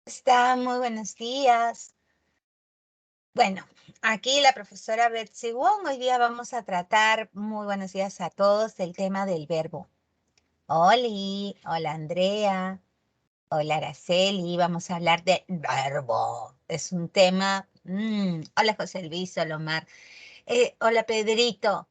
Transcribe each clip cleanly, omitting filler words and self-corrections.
Está, muy buenos días. Bueno, aquí la profesora Betsy Wong. Hoy día vamos a tratar, muy buenos días a todos, el tema del verbo. Oli, hola Andrea, hola Araceli, vamos a hablar de verbo. Es un tema, hola José Luis, hola Omar, hola Pedrito.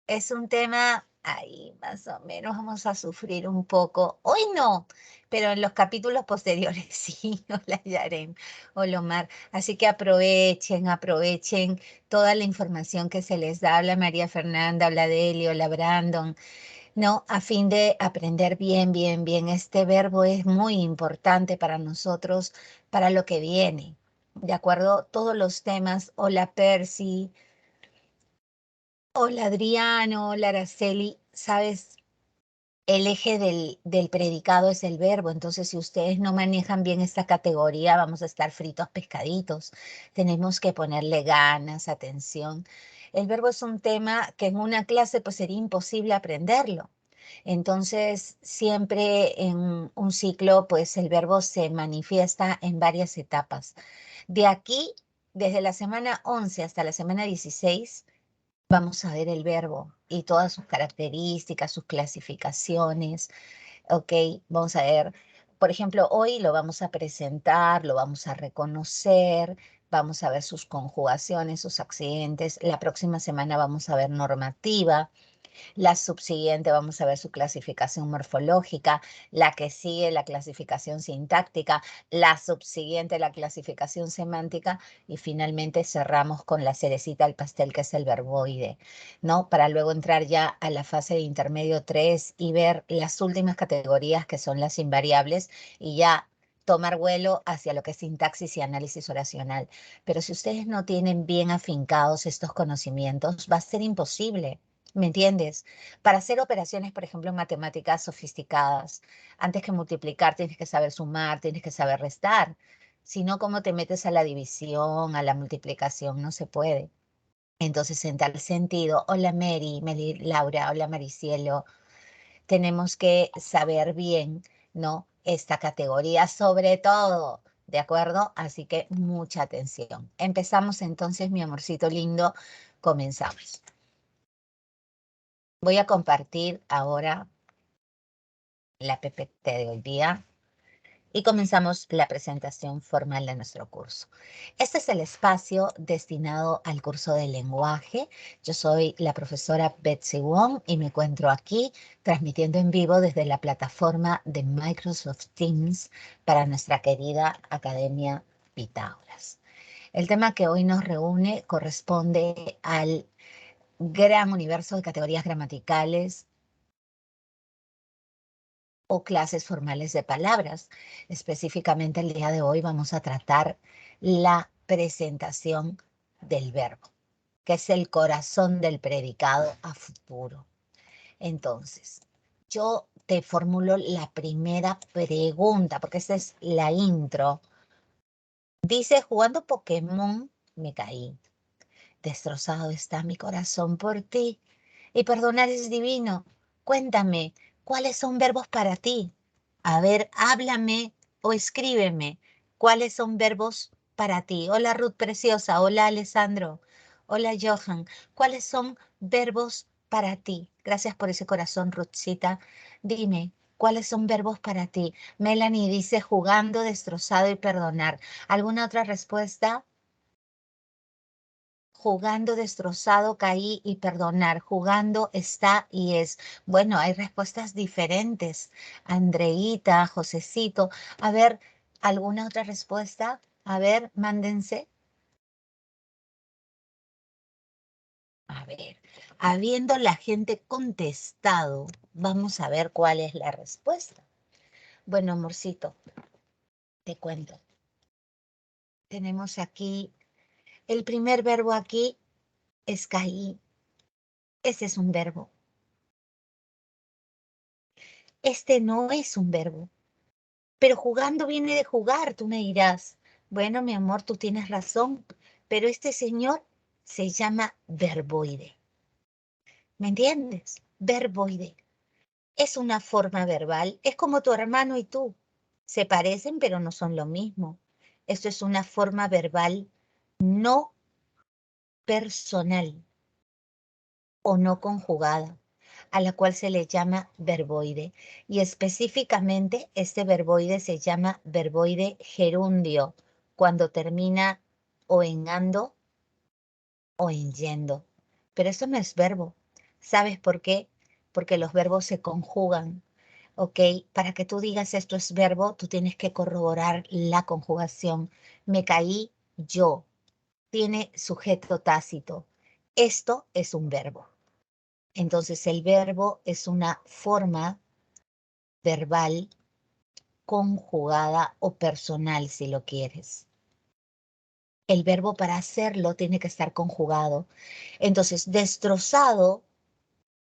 Es un tema, ahí más o menos vamos a sufrir un poco. Hoy no, pero en los capítulos posteriores sí. Hola Yaren, hola Omar. Así que aprovechen toda la información que se les da. Habla María Fernanda, habla Deli, hola Brandon. No, a fin de aprender bien. Este verbo es muy importante para nosotros, para lo que viene. ¿De acuerdo? Todos los temas. Hola Percy. Hola Adriano, hola Araceli, sabes, el eje del predicado es el verbo, entonces si ustedes no manejan bien esta categoría, vamos a estar fritos pescaditos. Tenemos que ponerle ganas, atención. El verbo es un tema que en una clase pues sería imposible aprenderlo. Entonces, siempre en un ciclo, pues el verbo se manifiesta en varias etapas. De aquí, desde la semana 11 hasta la semana 16. Vamos a ver el verbo y todas sus características, sus clasificaciones, ¿ok? Vamos a ver, por ejemplo, hoy lo vamos a presentar, lo vamos a reconocer, vamos a ver sus conjugaciones, sus accidentes. La próxima semana vamos a ver normativa. La subsiguiente vamos a ver su clasificación morfológica, la que sigue la clasificación sintáctica, la subsiguiente la clasificación semántica y finalmente cerramos con la cerecita del pastel que es el verboide, ¿no? Para luego entrar ya a la fase de intermedio 3 y ver las últimas categorías que son las invariables y ya tomar vuelo hacia lo que es sintaxis y análisis oracional. Pero si ustedes no tienen bien afincados estos conocimientos, va a ser imposible. ¿Me entiendes? Para hacer operaciones, por ejemplo, en matemáticas sofisticadas, antes que multiplicar tienes que saber sumar, tienes que saber restar. Si no, ¿cómo te metes a la división, a la multiplicación? No se puede. Entonces, en tal sentido, hola Mary Laura, hola Maricielo, tenemos que saber bien, ¿no? Esta categoría, sobre todo, ¿de acuerdo? Así que mucha atención. Empezamos entonces, mi amorcito lindo, comenzamos. Voy a compartir ahora la PPT de hoy día y comenzamos la presentación formal de nuestro curso. Este es el espacio destinado al curso de lenguaje. Yo soy la profesora Betsy Wong y me encuentro aquí transmitiendo en vivo desde la plataforma de Microsoft Teams para nuestra querida Academia Pitágoras. El tema que hoy nos reúne corresponde al gran universo de categorías gramaticales o clases formales de palabras. Específicamente el día de hoy vamos a tratar la presentación del verbo, que es el corazón del predicado a futuro. Entonces, yo te formulo la primera pregunta, porque esta es la intro. Dice, jugando Pokémon, me caí. Destrozado está mi corazón por ti. Y perdonar es divino. Cuéntame, ¿cuáles son verbos para ti? A ver, háblame o escríbeme. ¿Cuáles son verbos para ti? Hola Ruth Preciosa. Hola Alessandro. Hola Johan. ¿Cuáles son verbos para ti? Gracias por ese corazón, Ruthcita. Dime, ¿cuáles son verbos para ti? Melanie dice jugando, destrozado y perdonar. ¿Alguna otra respuesta? Jugando, destrozado, caí y perdonar. Jugando, está y es. Bueno, hay respuestas diferentes. Andreíta, Josecito. A ver, ¿alguna otra respuesta? A ver, mándense. A ver, habiendo la gente contestado, vamos a ver cuál es la respuesta. Bueno, amorcito, te cuento. Tenemos aquí, el primer verbo aquí es caí. Ese es un verbo. Este no es un verbo. Pero jugando viene de jugar, tú me dirás. Bueno, mi amor, tú tienes razón, pero este señor se llama verboide. ¿Me entiendes? Verboide. Es una forma verbal, es como tu hermano y tú. Se parecen, pero no son lo mismo. Esto es una forma verbal no personal o no conjugada, a la cual se le llama verboide. Y específicamente este verboide se llama verboide gerundio, cuando termina o en ando o en yendo. Pero eso no es verbo. ¿Sabes por qué? Porque los verbos se conjugan. ¿Ok? Para que tú digas esto es verbo, tú tienes que corroborar la conjugación. Me caí yo. Tiene sujeto tácito. Esto es un verbo. Entonces el verbo es una forma verbal conjugada o personal, si lo quieres. El verbo para hacerlo tiene que estar conjugado. Entonces, destrozado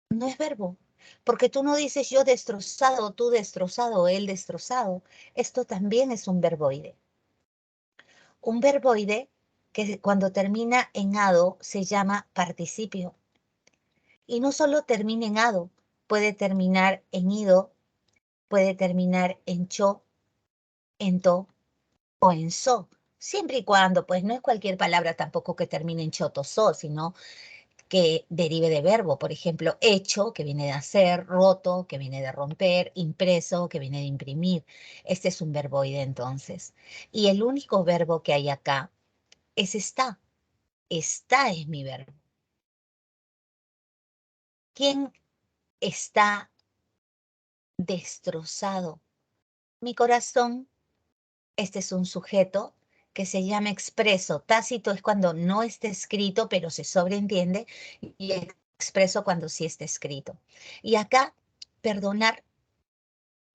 no es verbo, porque tú no dices yo destrozado, tú destrozado, él destrozado. Esto también es un verboide. Un verboide que cuando termina en ado se llama participio. Y no solo termina en ado, puede terminar en ido, puede terminar en cho, en to o en so. Siempre y cuando, pues no es cualquier palabra tampoco que termine en choto, so, sino que derive de verbo. Por ejemplo, hecho, que viene de hacer, roto, que viene de romper, impreso, que viene de imprimir. Este es un verboide entonces. Y el único verbo que hay acá es está. Está es mi verbo. ¿Quién está destrozado? Mi corazón. Este es un sujeto que se llama expreso. Tácito es cuando no está escrito, pero se sobreentiende, y expreso cuando sí está escrito. Y acá, perdonar,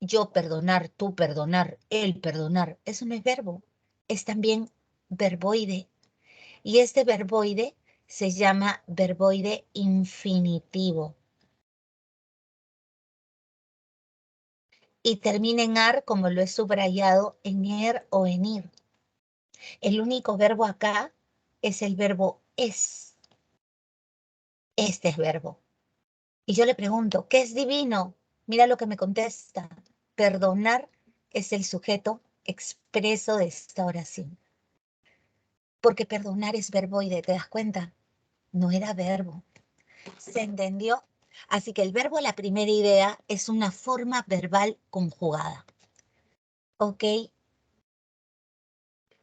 yo perdonar, tú perdonar, él perdonar, eso no es verbo, es también verboide. Y este verboide se llama verboide infinitivo. Y termina en ar, como lo he subrayado, en er o en ir. El único verbo acá es el verbo es. Este es verbo. Y yo le pregunto, ¿qué es divino? Mira lo que me contesta. Perdonar es el sujeto expreso de esta oración. Porque perdonar es verboide, ¿te das cuenta? No era verbo. ¿Se entendió? Así que el verbo, la primera idea, es una forma verbal conjugada. ¿Ok?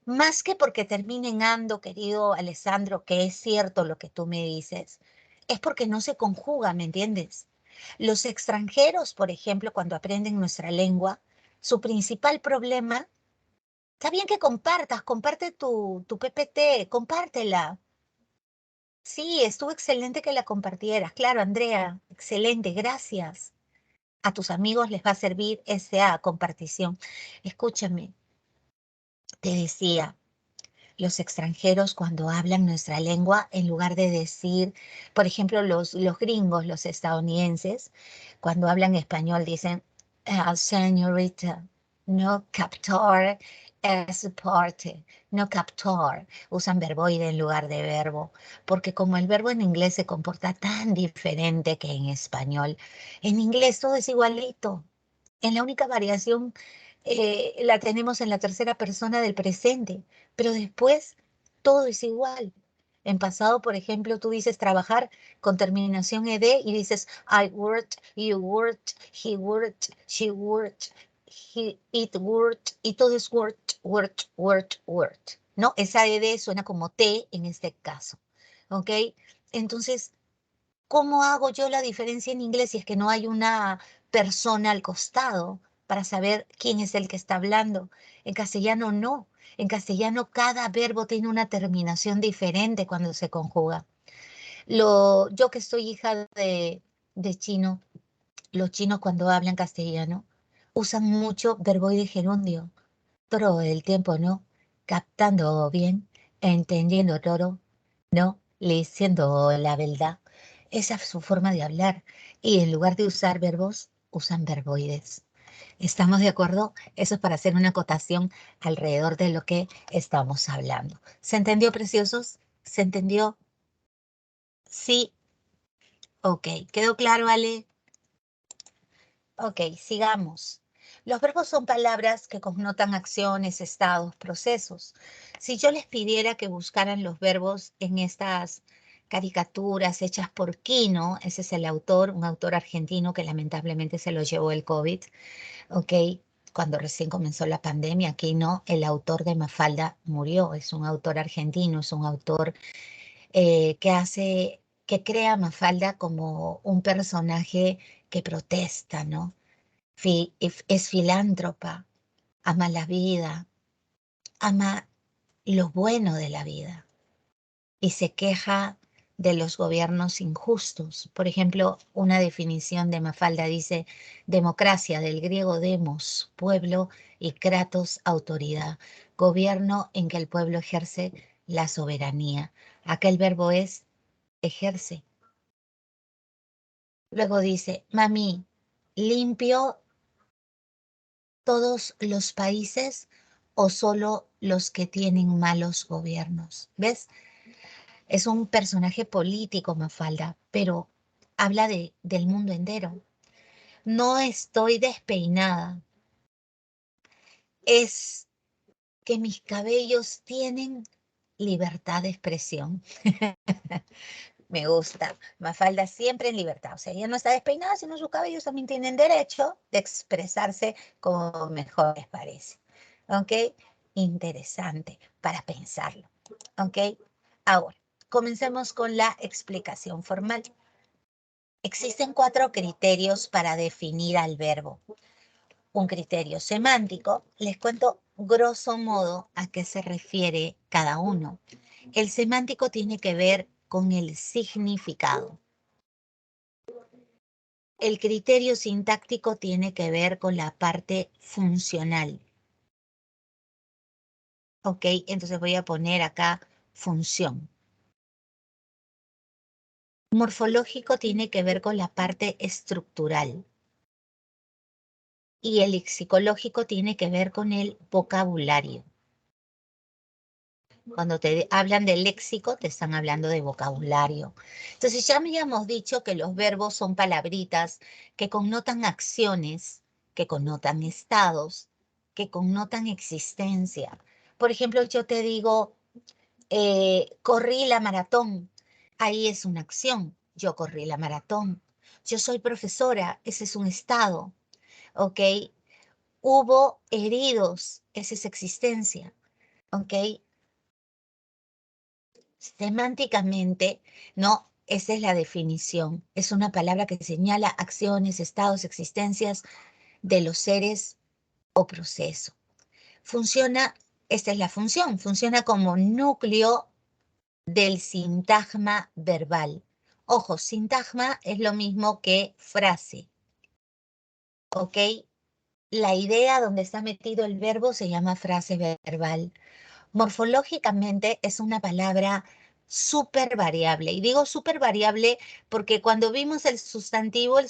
Más que porque termine en ando, querido Alessandro, que es cierto lo que tú me dices, es porque no se conjuga, ¿me entiendes? Los extranjeros, por ejemplo, cuando aprenden nuestra lengua, su principal problema, está bien que compartas, comparte tu PPT, compártela. Sí, estuvo excelente que la compartieras. Claro, Andrea, excelente, gracias. A tus amigos les va a servir esa compartición. Escúchame, te decía. Los extranjeros cuando hablan nuestra lengua, en lugar de decir, por ejemplo, los gringos, los estadounidenses, cuando hablan español dicen, señorita, no captor es parte, no captor, usan verboide en lugar de verbo, porque como el verbo en inglés se comporta tan diferente que en español, en inglés todo es igualito. En la única variación la tenemos en la tercera persona del presente, pero después todo es igual. En pasado, por ejemplo, tú dices trabajar con terminación ed y dices I worked, you worked, he worked, she worked, it worked, y todo es worked, worked, worked, worked. ¿No? Esa ed suena como t en este caso. ¿Ok? Entonces, ¿cómo hago yo la diferencia en inglés si es que no hay una persona al costado para saber quién es el que está hablando? En castellano no. En castellano cada verbo tiene una terminación diferente cuando se conjuga. Yo que soy hija de chino, los chinos cuando hablan castellano usan mucho verboide gerundio. Todo el tiempo, ¿no? Captando bien, entendiendo todo, ¿no? Diciendo la verdad. Esa es su forma de hablar. Y en lugar de usar verbos, usan verboides. ¿Estamos de acuerdo? Eso es para hacer una acotación alrededor de lo que estamos hablando. ¿Se entendió, preciosos? ¿Se entendió? Sí. Ok. ¿Quedó claro, Ale? Ok, sigamos. Los verbos son palabras que connotan acciones, estados, procesos. Si yo les pidiera que buscaran los verbos en estas caricaturas hechas por Quino, ese es el autor, un autor argentino que lamentablemente se lo llevó el COVID, ¿ok? Cuando recién comenzó la pandemia, Quino, el autor de Mafalda, murió. Es un autor argentino, es un autor que crea a Mafalda como un personaje que protesta, ¿no? Es filántropa, ama la vida, ama lo bueno de la vida y se queja de los gobiernos injustos. Por ejemplo, una definición de Mafalda dice democracia, del griego demos, pueblo, y kratos, autoridad, gobierno en que el pueblo ejerce la soberanía. Acá el verbo es ejerce. Luego dice, mami, limpio todos los países o solo los que tienen malos gobiernos. ¿Ves? Es un personaje político, Mafalda, pero habla del mundo entero. No estoy despeinada. Es que mis cabellos tienen libertad de expresión. Me gusta. Mafalda siempre en libertad. O sea, ella no está despeinada, sino sus cabellos también tienen derecho de expresarse como mejor les parece. ¿Ok? Interesante para pensarlo. ¿Ok? Ahora, comencemos con la explicación formal. Existen 4 criterios para definir al verbo. Un criterio semántico, les cuento grosso modo a qué se refiere cada uno. El semántico tiene que ver con el significado. El criterio sintáctico tiene que ver con la parte funcional. ¿Ok? Entonces voy a poner acá función. Morfológico tiene que ver con la parte estructural. Y el lexicológico tiene que ver con el vocabulario. Cuando te hablan de léxico, te están hablando de vocabulario. Entonces ya habíamos dicho que los verbos son palabritas que connotan acciones, que connotan estados, que connotan existencia. Por ejemplo, yo te digo, corrí la maratón. Ahí es una acción. Yo corrí la maratón. Yo soy profesora. Ese es un estado. ¿Ok? Hubo heridos. Esa es existencia. ¿Ok? Semánticamente, no, esa es la definición. Es una palabra que señala acciones, estados, existencias de los seres o proceso. Funciona, esta es la función, funciona como núcleo del sintagma verbal. Ojo, sintagma es lo mismo que frase, ¿ok? La idea donde está metido el verbo se llama frase verbal. Morfológicamente es una palabra súper variable. Y digo súper variable porque cuando vimos el sustantivo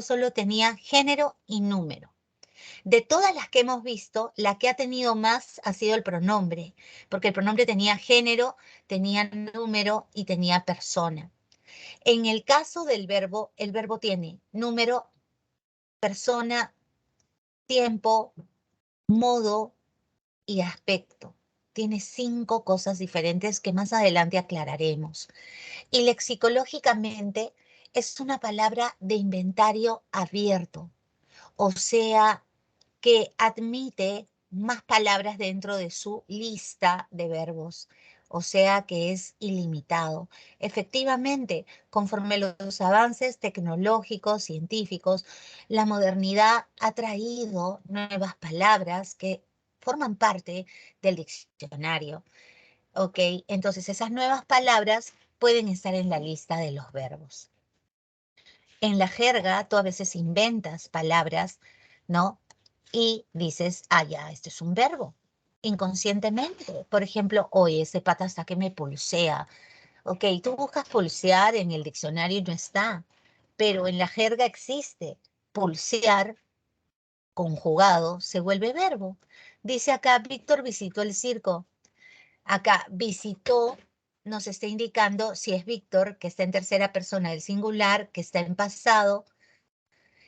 solo tenía género y número. De todas las que hemos visto, la que ha tenido más ha sido el pronombre, porque el pronombre tenía género, tenía número y tenía persona. En el caso del verbo, el verbo tiene número, persona, tiempo, modo y aspecto. Tiene 5 cosas diferentes que más adelante aclararemos. Y lexicológicamente es una palabra de inventario abierto, o sea, que admite más palabras dentro de su lista de verbos, o sea que es ilimitado. Efectivamente, conforme los avances tecnológicos, científicos, la modernidad ha traído nuevas palabras que forman parte del diccionario. ¿Ok? Entonces esas nuevas palabras pueden estar en la lista de los verbos. En la jerga, tú a veces inventas palabras, ¿no? Y dices, ah, ya, esto es un verbo. Inconscientemente. Por ejemplo, oye, ese pata hasta que me pulsea. Ok, tú buscas pulsear en el diccionario y no está. Pero en la jerga existe. Pulsear, conjugado, se vuelve verbo. Dice acá, Víctor visitó el circo. Acá, visitó, nos está indicando si es Víctor, que está en tercera persona del singular, que está en pasado,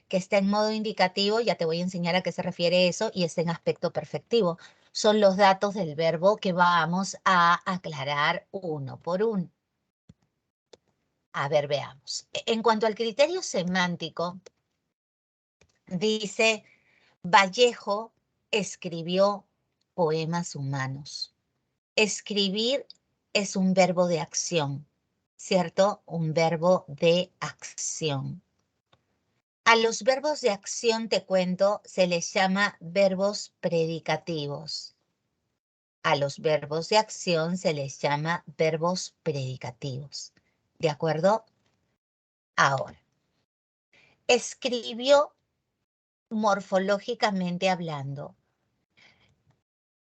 que está en modo indicativo, ya te voy a enseñar a qué se refiere eso, y está en aspecto perfectivo. Son los datos del verbo que vamos a aclarar uno por uno. A ver, veamos. En cuanto al criterio semántico, dice, Vallejo escribió poemas humanos. Escribir es un verbo de acción, ¿cierto? Un verbo de acción. A los verbos de acción, te cuento, se les llama verbos predicativos. A los verbos de acción se les llama verbos predicativos. ¿De acuerdo? Ahora, escribió morfológicamente hablando.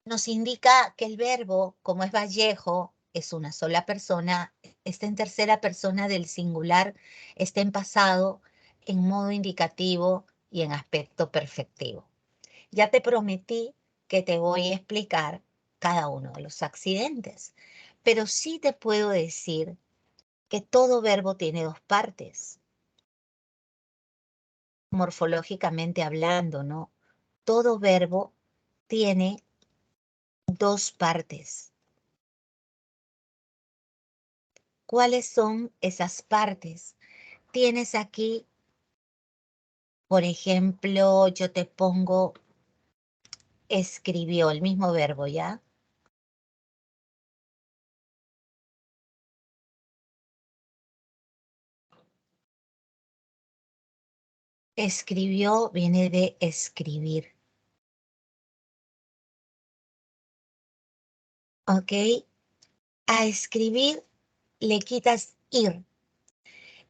Nos indica que el verbo, como es Vallejo, es una sola persona, está en tercera persona del singular, está en pasado, en modo indicativo y en aspecto perfectivo. Ya te prometí que te voy a explicar cada uno de los accidentes, pero sí te puedo decir que todo verbo tiene dos partes, morfológicamente hablando, ¿no? Todo verbo tiene dos partes. ¿Cuáles son esas partes? Tienes aquí, por ejemplo, yo te pongo escribió, el mismo verbo, ¿ya? Escribió viene de escribir, ¿ok? A escribir le quitas ir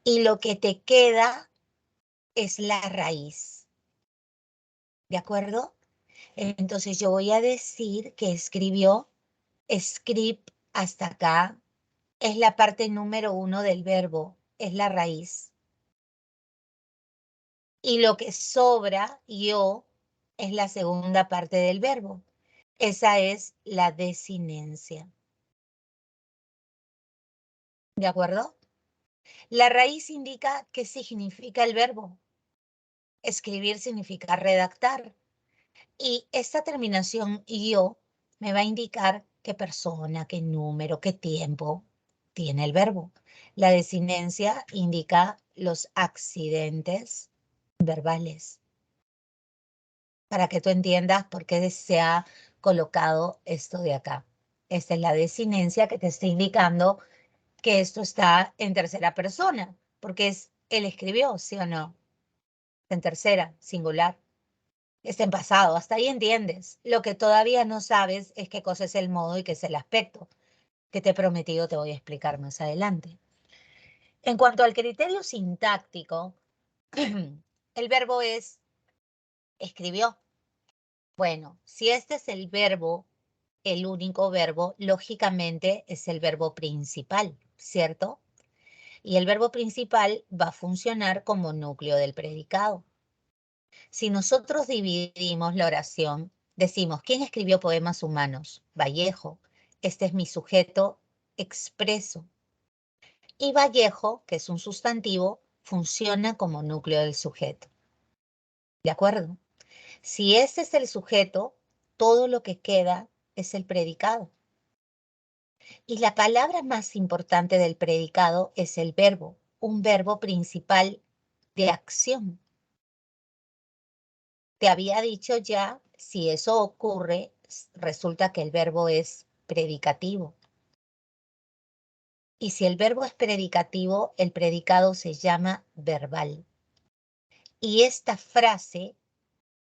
y lo que te queda es la raíz, ¿de acuerdo? Entonces yo voy a decir que escribió, script hasta acá, es la parte número 1 del verbo, es la raíz. Y lo que sobra, yo, es la segunda parte del verbo. Esa es la desinencia. ¿De acuerdo? La raíz indica qué significa el verbo. Escribir significa redactar. Y esta terminación yo me va a indicar qué persona, qué número, qué tiempo tiene el verbo. La desinencia indica los accidentes verbales. Para que tú entiendas por qué se ha colocado esto de acá. Esta es la desinencia que te está indicando que esto está en tercera persona, porque es él escribió, ¿sí o no? En tercera, singular. Está en pasado, hasta ahí entiendes. Lo que todavía no sabes es qué cosa es el modo y qué es el aspecto, que te he prometido te voy a explicar más adelante. En cuanto al criterio sintáctico, el verbo es escribió. Bueno, si este es el verbo, el único verbo, lógicamente es el verbo principal, ¿cierto? Y el verbo principal va a funcionar como núcleo del predicado. Si nosotros dividimos la oración, decimos, ¿quién escribió poemas humanos? Vallejo. Este es mi sujeto expreso. Y Vallejo, que es un sustantivo, funciona como núcleo del sujeto. ¿De acuerdo? Si ese es el sujeto, todo lo que queda es el predicado. Y la palabra más importante del predicado es el verbo, un verbo principal de acción. Te había dicho ya, si eso ocurre, resulta que el verbo es predicativo. Y si el verbo es predicativo, el predicado se llama verbal. Y esta frase,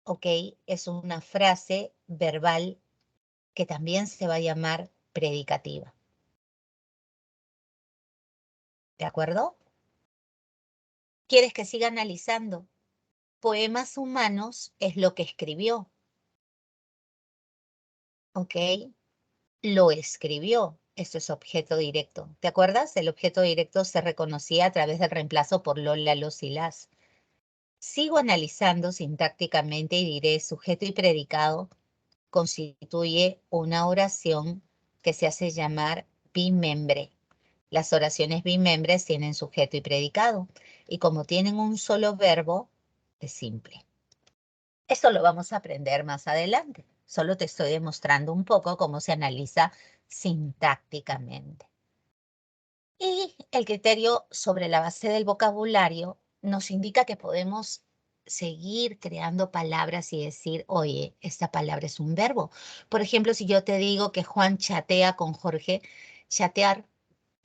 ¿ok? Es una frase verbal que también se va a llamar predicativa. ¿De acuerdo? ¿Quieres que siga analizando? Poemas humanos es lo que escribió, ¿ok? Lo escribió. Esto es objeto directo. ¿Te acuerdas? El objeto directo se reconocía a través del reemplazo por lo, la, los y las. Sigo analizando sintácticamente y diré sujeto y predicado constituye una oración que se hace llamar bimembre. Las oraciones bimembres tienen sujeto y predicado. Y como tienen un solo verbo, Es simple. Esto lo vamos a aprender más adelante. Solo te estoy demostrando un poco cómo se analiza sintácticamente. Y el criterio sobre la base del vocabulario nos indica que podemos seguir creando palabras y decir, oye, esta palabra es un verbo. Por ejemplo, si yo te digo que Juan chatea con Jorge, chatear,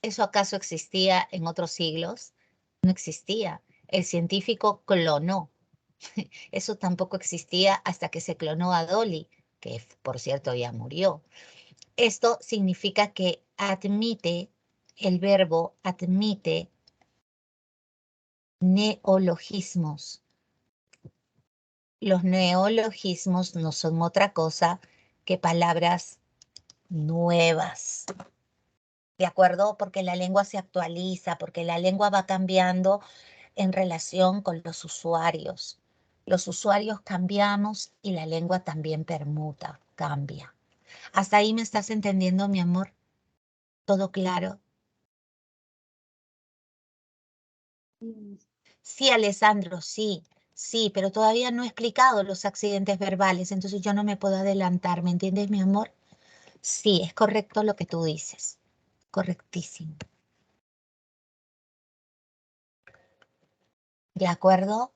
¿eso acaso existía en otros siglos? No existía. El científico clonó. Eso tampoco existía hasta que se clonó a Dolly, que por cierto ya murió. Esto significa que admite, el verbo admite neologismos. Los neologismos no son otra cosa que palabras nuevas. ¿De acuerdo? Porque la lengua se actualiza, porque la lengua va cambiando en relación con los usuarios. Los usuarios cambiamos y la lengua también permuta, cambia. ¿Hasta ahí me estás entendiendo, mi amor? ¿Todo claro? Sí, Alessandro, sí, sí, pero todavía no he explicado los accidentes verbales, entonces yo no me puedo adelantar, ¿me entiendes, mi amor? Sí, es correcto lo que tú dices, correctísimo. ¿De acuerdo?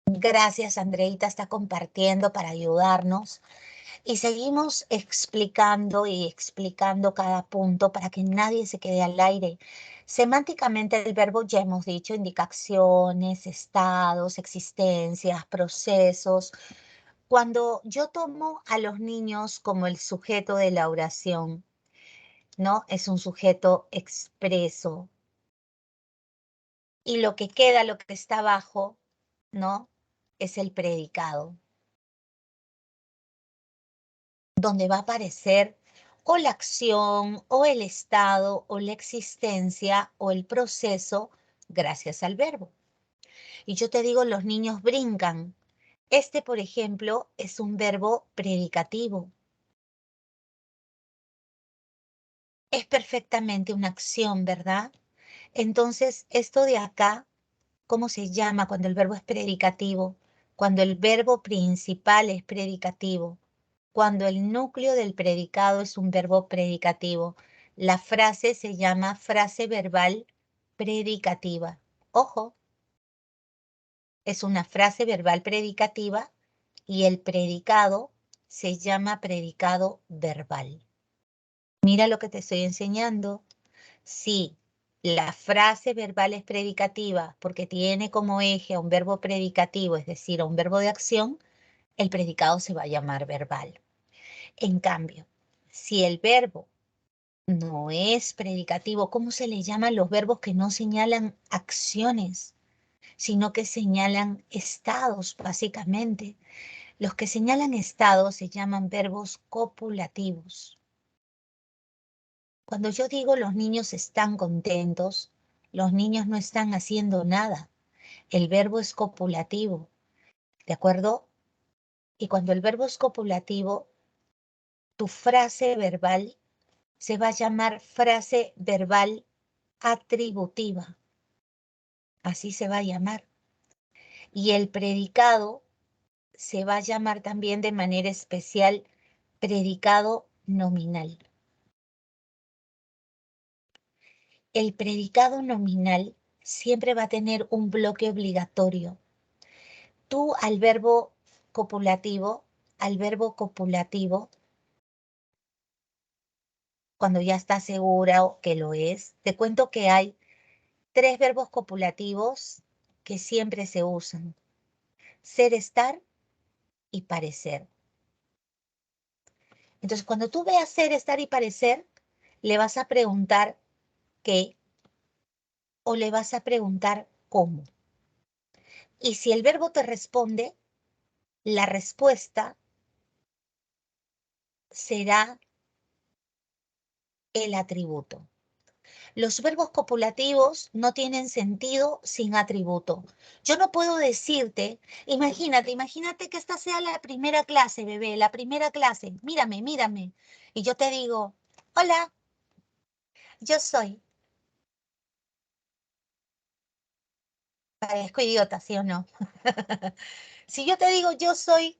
Gracias, Andreita, está compartiendo para ayudarnos. Y seguimos explicando y explicando cada punto para que nadie se quede al aire. Semánticamente el verbo ya hemos dicho, indica acciones, estados, existencias, procesos. Cuando yo tomo a los niños como el sujeto de la oración, ¿no? Es un sujeto expreso. Y lo que queda, lo que está abajo, ¿no? Es el predicado, donde va a aparecer o la acción, o el estado, o la existencia, o el proceso, gracias al verbo. Y yo te digo, los niños brincan. Este, por ejemplo, es un verbo predicativo. Es perfectamente una acción, ¿verdad? Entonces, esto de acá, ¿cómo se llama cuando el verbo es predicativo? Cuando el verbo principal es predicativo. Cuando el núcleo del predicado es un verbo predicativo. La frase se llama frase verbal predicativa. Ojo, es una frase verbal predicativa y el predicado se llama predicado verbal. Mira lo que te estoy enseñando. Si la frase verbal es predicativa porque tiene como eje a un verbo predicativo, es decir, a un verbo de acción, el predicado se va a llamar verbal. En cambio, si el verbo no es predicativo, ¿cómo se le llaman los verbos que no señalan acciones, sino que señalan estados, básicamente? Los que señalan estados se llaman verbos copulativos. Cuando yo digo los niños están contentos, los niños no están haciendo nada. El verbo es copulativo, ¿de acuerdo? Y cuando el verbo es copulativo, tu frase verbal se va a llamar frase verbal atributiva. Así se va a llamar. Y el predicado se va a llamar también de manera especial predicado nominal. El predicado nominal siempre va a tener un bloque obligatorio. Tú al verbo copulativo, cuando ya estás segura que lo es, te cuento que hay 3 verbos copulativos que siempre se usan: ser, estar y parecer. Entonces, cuando tú veas ser, estar y parecer, le vas a preguntar qué o le vas a preguntar cómo. Y si el verbo te responde, la respuesta será el atributo. Los verbos copulativos no tienen sentido sin atributo. Yo no puedo decirte, imagínate que esta sea la primera clase, bebé, la primera clase. Mírame, mírame. Y yo te digo, hola, yo soy. Parezco idiota, ¿sí o no? Si yo te digo yo soy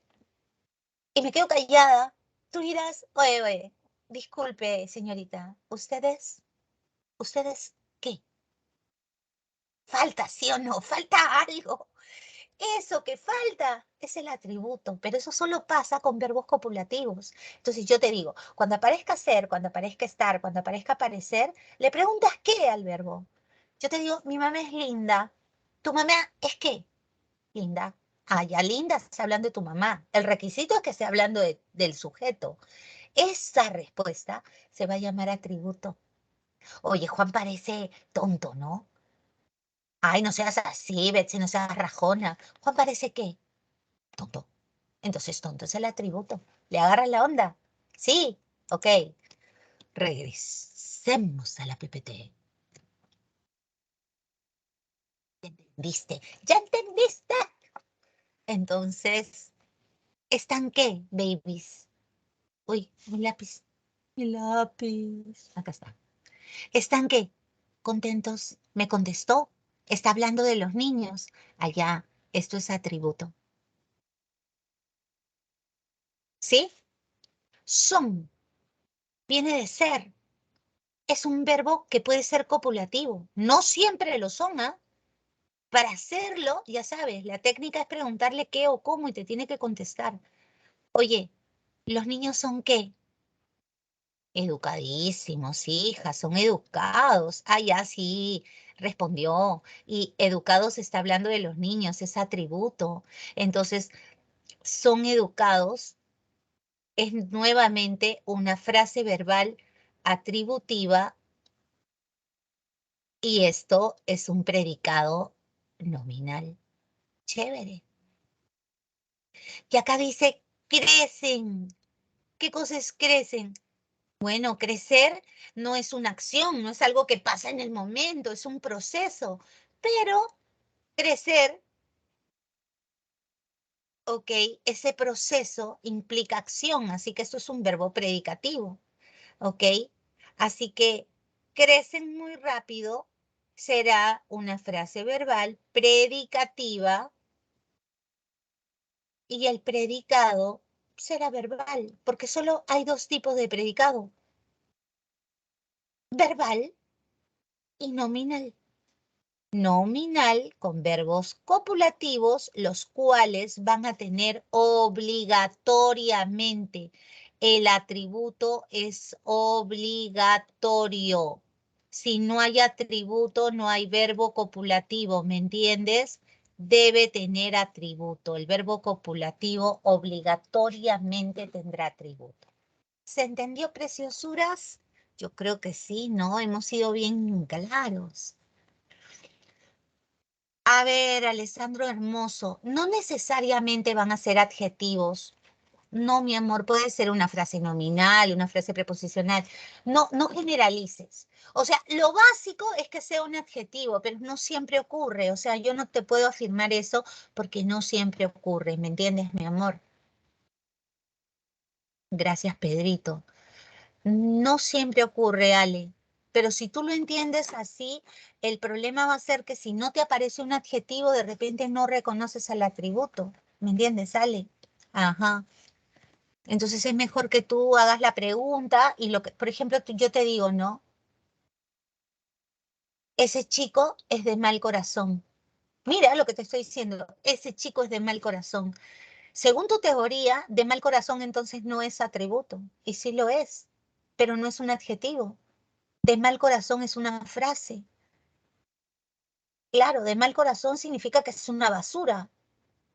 y me quedo callada, tú dirás, oye, oye, disculpe, señorita, ¿ustedes qué? Falta, ¿sí o no? Falta algo. Eso que falta es el atributo, pero eso solo pasa con verbos copulativos. Entonces yo te digo, cuando aparezca ser, cuando aparezca estar, cuando aparezca aparecer, le preguntas qué al verbo. Yo te digo, mi mamá es linda. ¿Tu mamá es qué? Linda. Ah, ya linda, está hablando de tu mamá. El requisito es que esté hablando del sujeto. Esa respuesta se va a llamar atributo. Oye, Juan parece tonto, ¿no? Ay, no seas así, Betsy, no seas rajona. Juan parece qué? Tonto. Entonces tonto es el atributo. ¿Le agarras la onda? Sí, ok. Regresemos a la PPT. ¿Entendiste? ¿Ya entendiste? Entonces, ¿están qué, babies? Uy, mi lápiz. Mi lápiz. Acá está. ¿Están qué? ¿Contentos? Me contestó. Está hablando de los niños. Allá, esto es atributo. ¿Sí? Son. Viene de ser. Es un verbo que puede ser copulativo. No siempre lo son, ¿ah? Para hacerlo, ya sabes, la técnica es preguntarle qué o cómo y te tiene que contestar. Oye, ¿los niños son qué? Educadísimos, hija, son educados. Ah, ya sí, respondió. Y educados está hablando de los niños, es atributo. Entonces, son educados es nuevamente una frase verbal atributiva y esto es un predicado nominal. Chévere. Y acá dice, crecen. ¿Qué cosas crecen? Bueno, crecer no es una acción, no es algo que pasa en el momento, es un proceso. Pero crecer, ok, ese proceso implica acción, así que esto es un verbo predicativo, ok. Así que crecen muy rápido será una frase verbal predicativa y el predicado será verbal, porque solo hay dos tipos de predicado, verbal y nominal. Nominal con verbos copulativos, los cuales van a tener obligatoriamente. El atributo es obligatorio. Si no hay atributo, no hay verbo copulativo, ¿me entiendes? Debe tener atributo. El verbo copulativo obligatoriamente tendrá atributo. ¿Se entendió, preciosuras? Yo creo que sí, ¿no? Hemos sido bien claros. A ver, Alessandro hermoso, no necesariamente van a ser adjetivos. No, mi amor, puede ser una frase nominal, una frase preposicional. No, no generalices. O sea, lo básico es que sea un adjetivo, pero no siempre ocurre. O sea, yo no te puedo afirmar eso porque no siempre ocurre. ¿Me entiendes, mi amor? Gracias, Pedrito. No siempre ocurre, Ale, pero si tú lo entiendes así, el problema va a ser que si no te aparece un adjetivo, de repente no reconoces al atributo. ¿Me entiendes, Ale? Ajá. Entonces es mejor que tú hagas la pregunta y lo que, por ejemplo, yo te digo, ¿no? Ese chico es de mal corazón. Mira lo que te estoy diciendo. Ese chico es de mal corazón. Según tu teoría, de mal corazón entonces no es atributo. Y sí lo es, pero no es un adjetivo. De mal corazón es una frase. Claro, de mal corazón significa que es una basura.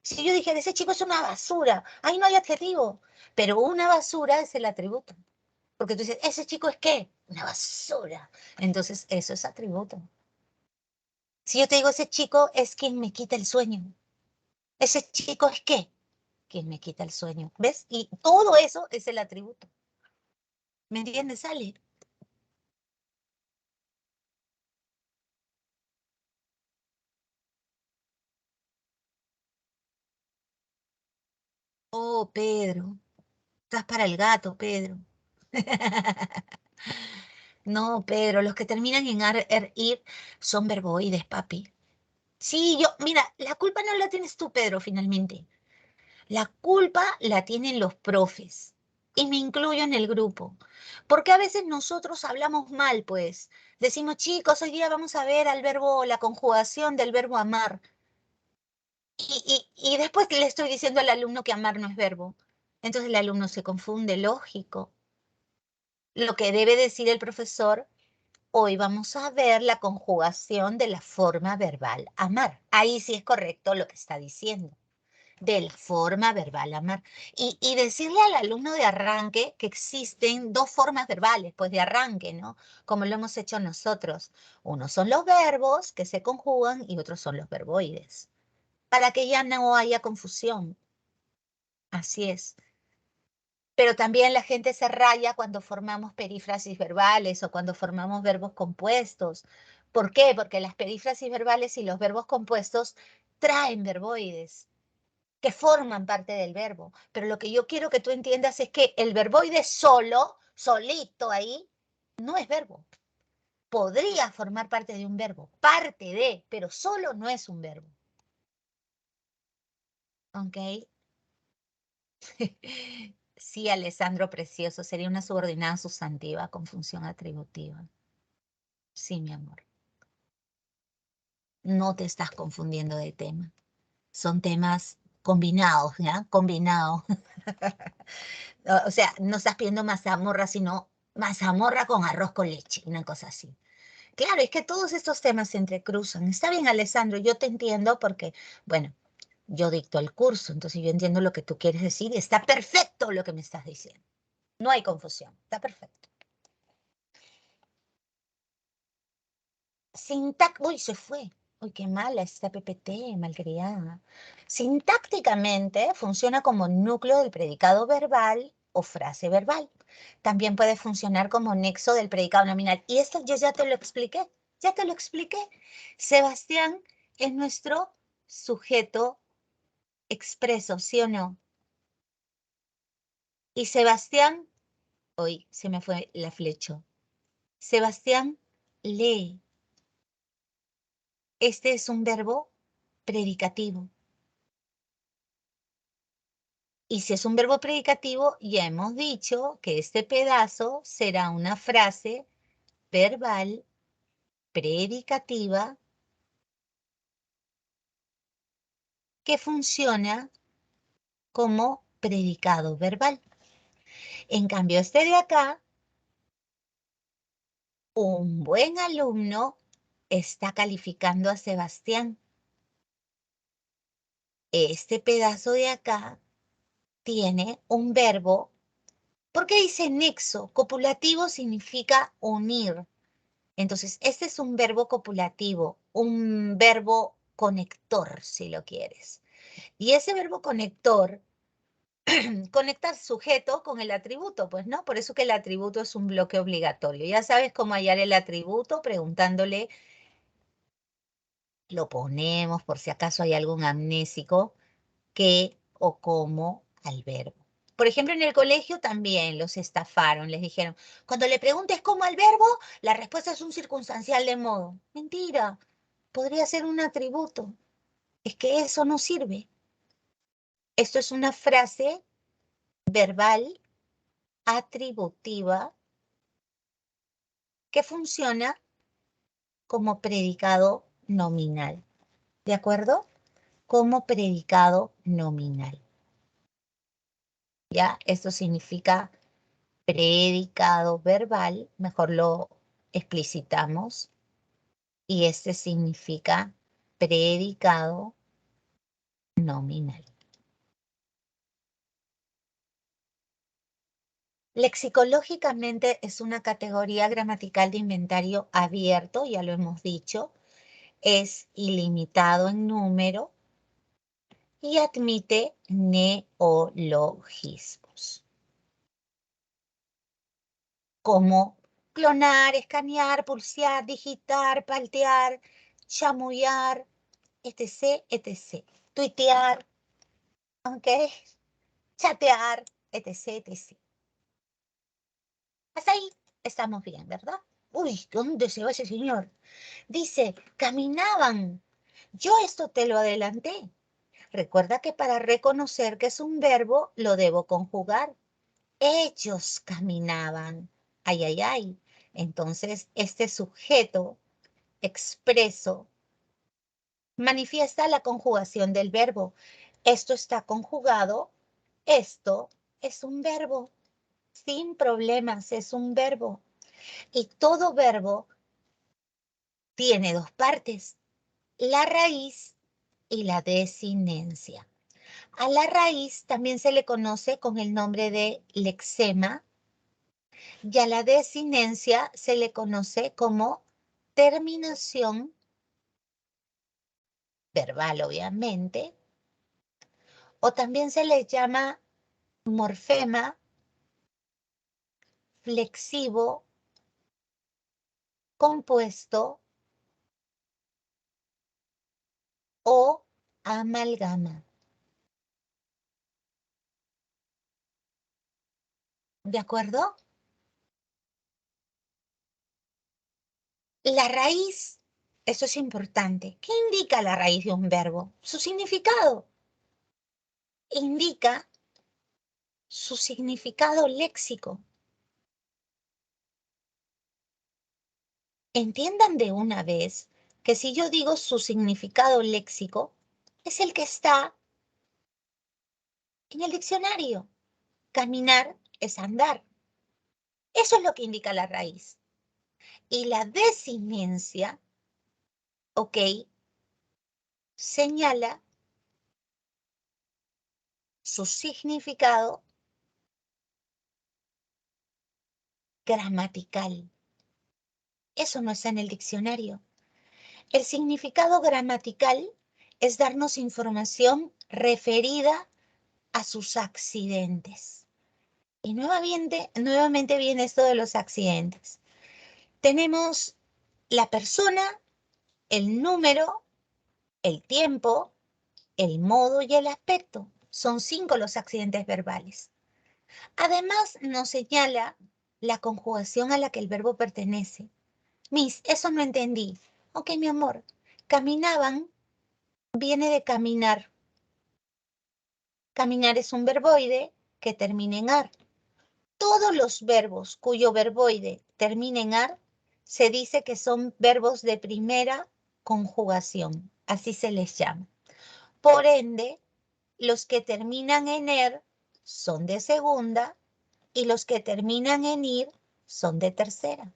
Si yo dijera, ese chico es una basura, ahí no hay adjetivo. Pero una basura es el atributo. Porque tú dices, ¿ese chico es qué? Una basura. Entonces, eso es atributo. Si yo te digo, ese chico es quien me quita el sueño. ¿Ese chico es qué? Quien me quita el sueño. ¿Ves? Y todo eso es el atributo. ¿Me entiendes, Ale? Oh, Pedro. Estás para el gato, Pedro. No, Pedro, los que terminan en ir son verboides, papi. Sí, mira, la culpa no la tienes tú, Pedro, finalmente. La culpa la tienen los profes. Y me incluyo en el grupo. Porque a veces nosotros hablamos mal, pues. Decimos, chicos, hoy día vamos a ver al verbo, la conjugación del verbo amar. Y después le estoy diciendo al alumno que amar no es verbo. Entonces el alumno se confunde, lógico. Lo que debe decir el profesor, hoy vamos a ver la conjugación de la forma verbal amar. Ahí sí es correcto lo que está diciendo, de la forma verbal amar. Y decirle al alumno de arranque que existen dos formas verbales, pues de arranque, ¿no? Como lo hemos hecho nosotros. Unos son los verbos que se conjugan y otros son los verboides, para que ya no haya confusión. Así es. Pero también la gente se raya cuando formamos perífrasis verbales o cuando formamos verbos compuestos. ¿Por qué? Porque las perífrasis verbales y los verbos compuestos traen verboides que forman parte del verbo. Pero lo que yo quiero que tú entiendas es que el verboide solo, solito ahí, no es verbo. Podría formar parte de un verbo, parte de, pero solo no es un verbo. ¿Ok? Sí, Alessandro Precioso, sería una subordinada sustantiva con función atributiva. Sí, mi amor. No te estás confundiendo de tema. Son temas combinados, ¿ya? Combinados. O sea, no estás pidiendo mazamorra, sino mazamorra con arroz con leche, una cosa así. Claro, es que todos estos temas se entrecruzan. Está bien, Alessandro, yo te entiendo porque, bueno, yo dicto el curso, entonces yo entiendo lo que tú quieres decir y está perfecto lo que me estás diciendo. No hay confusión, está perfecto. Uy, se fue. Uy, qué mala esta PPT, malcriada. Sintácticamente funciona como núcleo del predicado verbal o frase verbal. También puede funcionar como nexo del predicado nominal. Y esto yo ya te lo expliqué, ya te lo expliqué. Sebastián es nuestro sujeto expreso, ¿sí o no? Y Sebastián, hoy se me fue la flecha. Sebastián lee. Este es un verbo predicativo. Y si es un verbo predicativo, ya hemos dicho que este pedazo será una frase verbal predicativa que funciona como predicado verbal. En cambio, este de acá, un buen alumno está calificando a Sebastián. Este pedazo de acá tiene un verbo. ¿Por qué dice nexo? Copulativo significa unir. Entonces, este es un verbo copulativo, un verbo conector, si lo quieres. Y ese verbo conector conecta al sujeto con el atributo, pues, ¿no? Por eso que el atributo es un bloque obligatorio. Ya sabes cómo hallar el atributo preguntándole, lo ponemos por si acaso hay algún amnésico, qué o cómo al verbo. Por ejemplo, en el colegio también los estafaron, les dijeron, cuando le preguntes cómo al verbo, la respuesta es un circunstancial de modo. Mentira, podría ser un atributo. Es que eso no sirve. Esto es una frase verbal atributiva que funciona como predicado nominal. ¿De acuerdo? Como predicado nominal. ¿Ya? Esto significa predicado verbal, mejor lo explicitamos, y este significa predicado nominal. Lexicológicamente es una categoría gramatical de inventario abierto, ya lo hemos dicho, es ilimitado en número y admite neologismos, como clonar, escanear, pulsear, digitar, paltear, chamullar, etc., etc. Tuitear, ¿ok? Chatear, etc., etc. Hasta ahí estamos bien, ¿verdad? Uy, ¿dónde se va ese señor? Dice, caminaban Yo esto te lo adelanté. Recuerda que para reconocer que es un verbo, lo debo conjugar. Ellos caminaban. Ay, ay, ay. Entonces, este sujeto expreso manifiesta la conjugación del verbo. Esto está conjugado. Esto es un verbo. Sin problemas, es un verbo. Y todo verbo tiene dos partes, la raíz y la desinencia. A la raíz también se le conoce con el nombre de lexema y a la desinencia se le conoce como terminación verbal, obviamente, o también se le llama morfema, flexivo, compuesto o amalgama. ¿De acuerdo? La raíz, eso es importante. ¿Qué indica la raíz de un verbo? Su significado. Indica su significado léxico. Entiendan de una vez que si yo digo su significado léxico, es el que está en el diccionario. Caminar es andar. Eso es lo que indica la raíz. Y la desinencia, ok, señala su significado gramatical. Eso no está en el diccionario. El significado gramatical es darnos información referida a sus accidentes. Y nuevamente viene esto de los accidentes. Tenemos la persona, el número, el tiempo, el modo y el aspecto. Son 5 los accidentes verbales. Además, nos señala la conjugación a la que el verbo pertenece. Miss, eso no entendí. Ok, mi amor. Caminaban viene de caminar. Caminar es un verboide que termina en ar. Todos los verbos cuyo verboide termina en ar se dice que son verbos de primera conjugación. Así se les llama. Por ende, los que terminan en er son de segunda y los que terminan en ir son de tercera.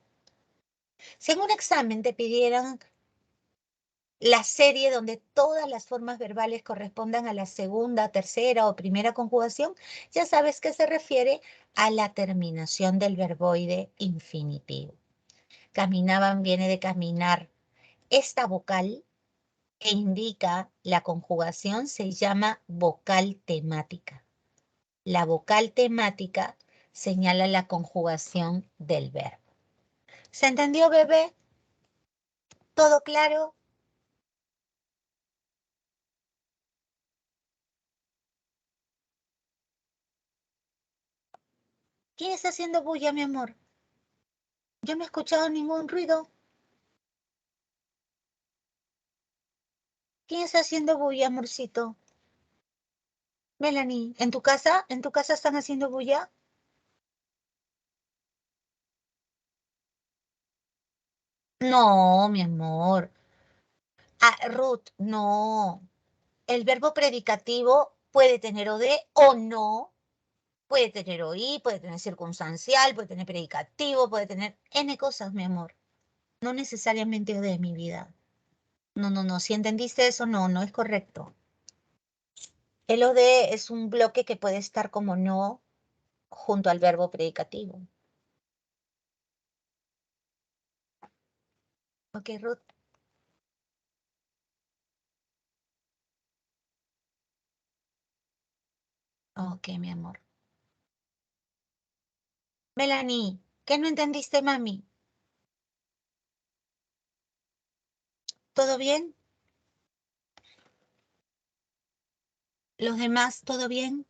Si en un examen te pidieran la serie donde todas las formas verbales correspondan a la segunda, tercera o primera conjugación, ya sabes que se refiere a la terminación del verboide infinitivo. Caminaban viene de caminar. Esta vocal que indica la conjugación se llama vocal temática. La vocal temática señala la conjugación del verbo. ¿Se entendió, bebé? ¿Todo claro? ¿Quién está haciendo bulla, mi amor? Yo no he escuchado ningún ruido. ¿Quién está haciendo bulla, amorcito? Melanie, ¿en tu casa? ¿En tu casa están haciendo bulla? No, mi amor. Ah, Ruth, no. El verbo predicativo puede tener o de o no. Puede tener oí, puede tener circunstancial, puede tener predicativo, puede tener N cosas, mi amor. No necesariamente o de mi vida. No, no, no. Si entendiste eso, no, no es correcto. El o de es un bloque que puede estar como no junto al verbo predicativo. Ok, Ruth. Ok, mi amor. Melanie, ¿qué no entendiste, mami? ¿Todo bien? ¿Los demás, todo bien?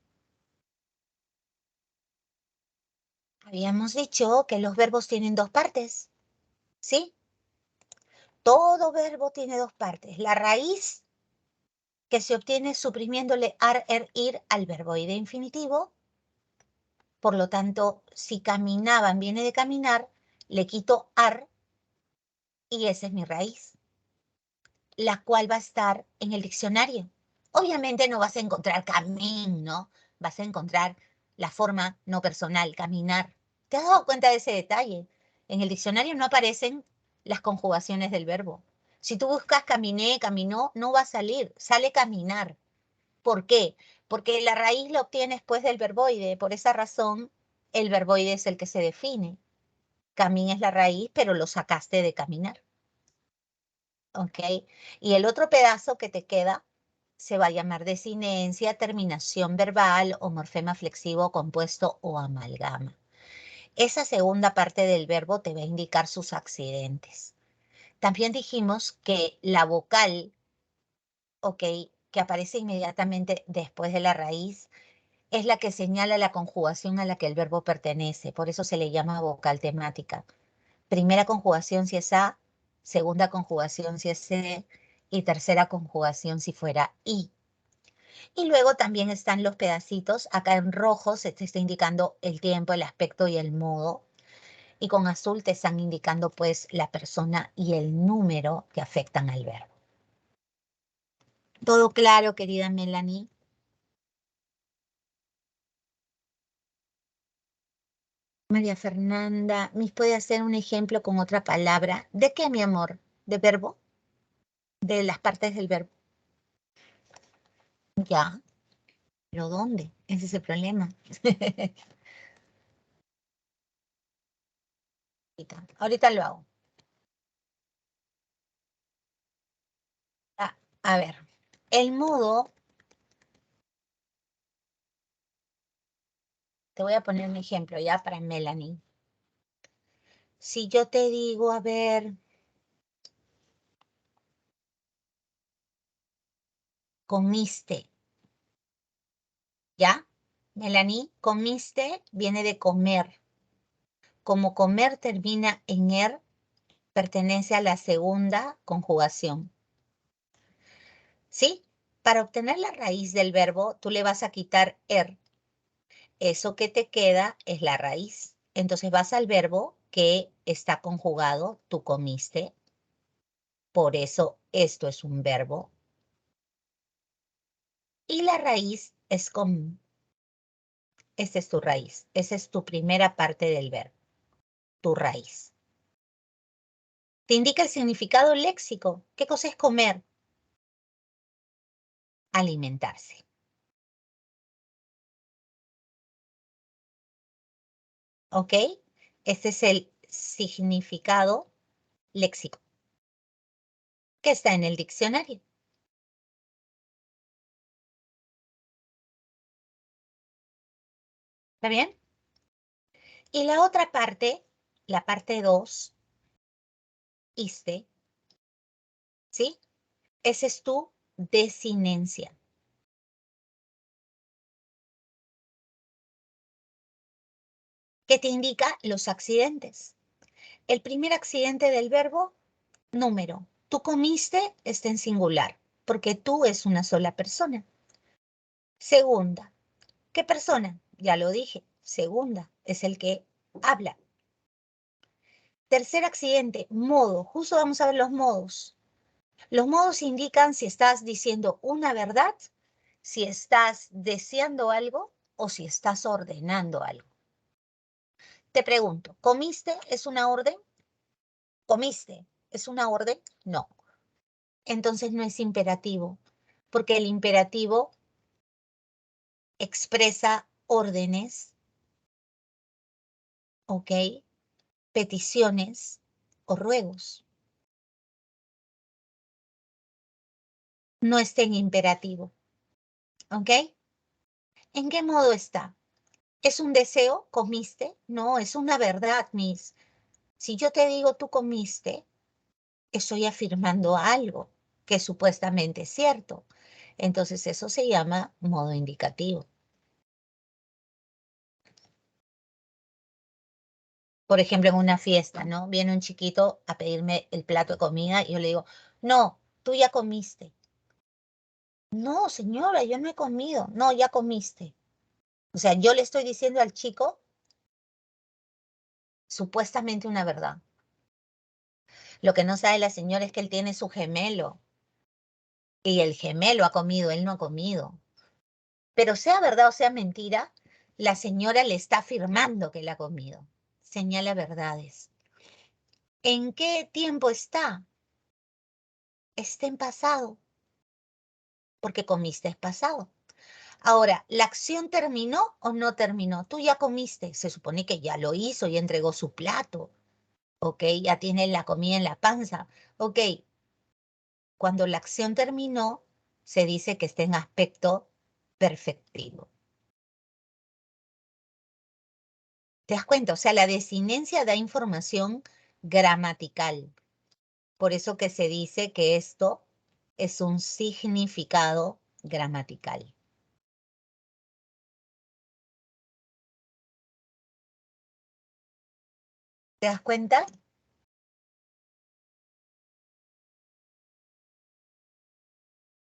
Habíamos dicho que los verbos tienen dos partes, ¿sí? Todo verbo tiene dos partes. La raíz, que se obtiene suprimiéndole ar, er, ir al verboide infinitivo. Por lo tanto, si caminaban viene de caminar, le quito ar y esa es mi raíz, la cual va a estar en el diccionario. Obviamente no vas a encontrar camín, ¿no? Vas a encontrar la forma no personal, caminar. ¿Te has dado cuenta de ese detalle? En el diccionario no aparecen las conjugaciones del verbo. Si tú buscas caminé, caminó, no va a salir, sale caminar. ¿Por qué? Porque la raíz la obtienes después del verboide. Por esa razón, el verboide es el que se define. Camín es la raíz, pero lo sacaste de caminar. ¿Ok? Y el otro pedazo que te queda se va a llamar desinencia, terminación verbal o morfema flexivo compuesto o amalgama. Esa segunda parte del verbo te va a indicar sus accidentes. También dijimos que la vocal, ¿ok?, que aparece inmediatamente después de la raíz, es la que señala la conjugación a la que el verbo pertenece. Por eso se le llama vocal temática. Primera conjugación si es A, segunda conjugación si es C y tercera conjugación si fuera I. Y luego también están los pedacitos. Acá en rojo se te está indicando el tiempo, el aspecto y el modo. Y con azul te están indicando pues la persona y el número que afectan al verbo. ¿Todo claro, querida Melanie? María Fernanda, ¿me puede hacer un ejemplo con otra palabra? ¿De qué, mi amor? ¿De verbo? ¿De las partes del verbo? Ya, pero ¿dónde? Ese es el problema. Ahorita lo hago. A ver, el modo, te voy a poner un ejemplo ya para Melanie. Si yo te digo, a ver, comiste, ¿ya? Melanie, comiste viene de comer. Como comer termina en er, pertenece a la segunda conjugación. ¿Sí? Para obtener la raíz del verbo, tú le vas a quitar er. Eso que te queda es la raíz. Entonces vas al verbo que está conjugado, tú comiste. Por eso esto es un verbo. Y la raíz es com. Esta es tu raíz. Esa es tu primera parte del verbo, tu raíz. Te indica el significado léxico. ¿Qué cosa es comer? Alimentarse. ¿Ok? Este es el significado léxico que está en el diccionario. ¿Está bien? Y la otra parte, la parte 2, iste, ¿sí? Esa es tu desinencia. Que te indica los accidentes. El primer accidente del verbo, número. Tú comiste está en singular, porque tú es una sola persona. Segunda. ¿Qué persona? Ya lo dije. Segunda es el que habla. Tercer accidente, modo. Justo vamos a ver los modos. Los modos indican si estás diciendo una verdad, si estás deseando algo o si estás ordenando algo. Te pregunto, ¿comiste es una orden? ¿Comiste es una orden? No. Entonces no es imperativo, porque el imperativo expresa órdenes, ¿ok? Peticiones o ruegos. No está en imperativo, ¿ok? ¿En qué modo está? ¿Es un deseo? ¿Comiste? No, es una verdad, Miss. Si yo te digo tú comiste, estoy afirmando algo que supuestamente es cierto. Entonces eso se llama modo indicativo. Por ejemplo, en una fiesta, ¿no? Viene un chiquito a pedirme el plato de comida y yo le digo, no, tú ya comiste. No, señora, yo no he comido. No, ya comiste. O sea, yo le estoy diciendo al chico supuestamente una verdad. Lo que no sabe la señora es que él tiene su gemelo y el gemelo ha comido, él no ha comido. Pero sea verdad o sea mentira, la señora le está afirmando que él ha comido. Señala verdades. ¿En qué tiempo está? Está en pasado, porque comiste es pasado. Ahora, ¿la acción terminó o no terminó? Tú ya comiste, se supone que ya lo hizo y entregó su plato, ¿ok? Ya tiene la comida en la panza, ¿ok? Cuando la acción terminó, se dice que está en aspecto perfectivo. ¿Te das cuenta? O sea, la desinencia da información gramatical. Por eso que se dice que esto es un significado gramatical. ¿Te das cuenta?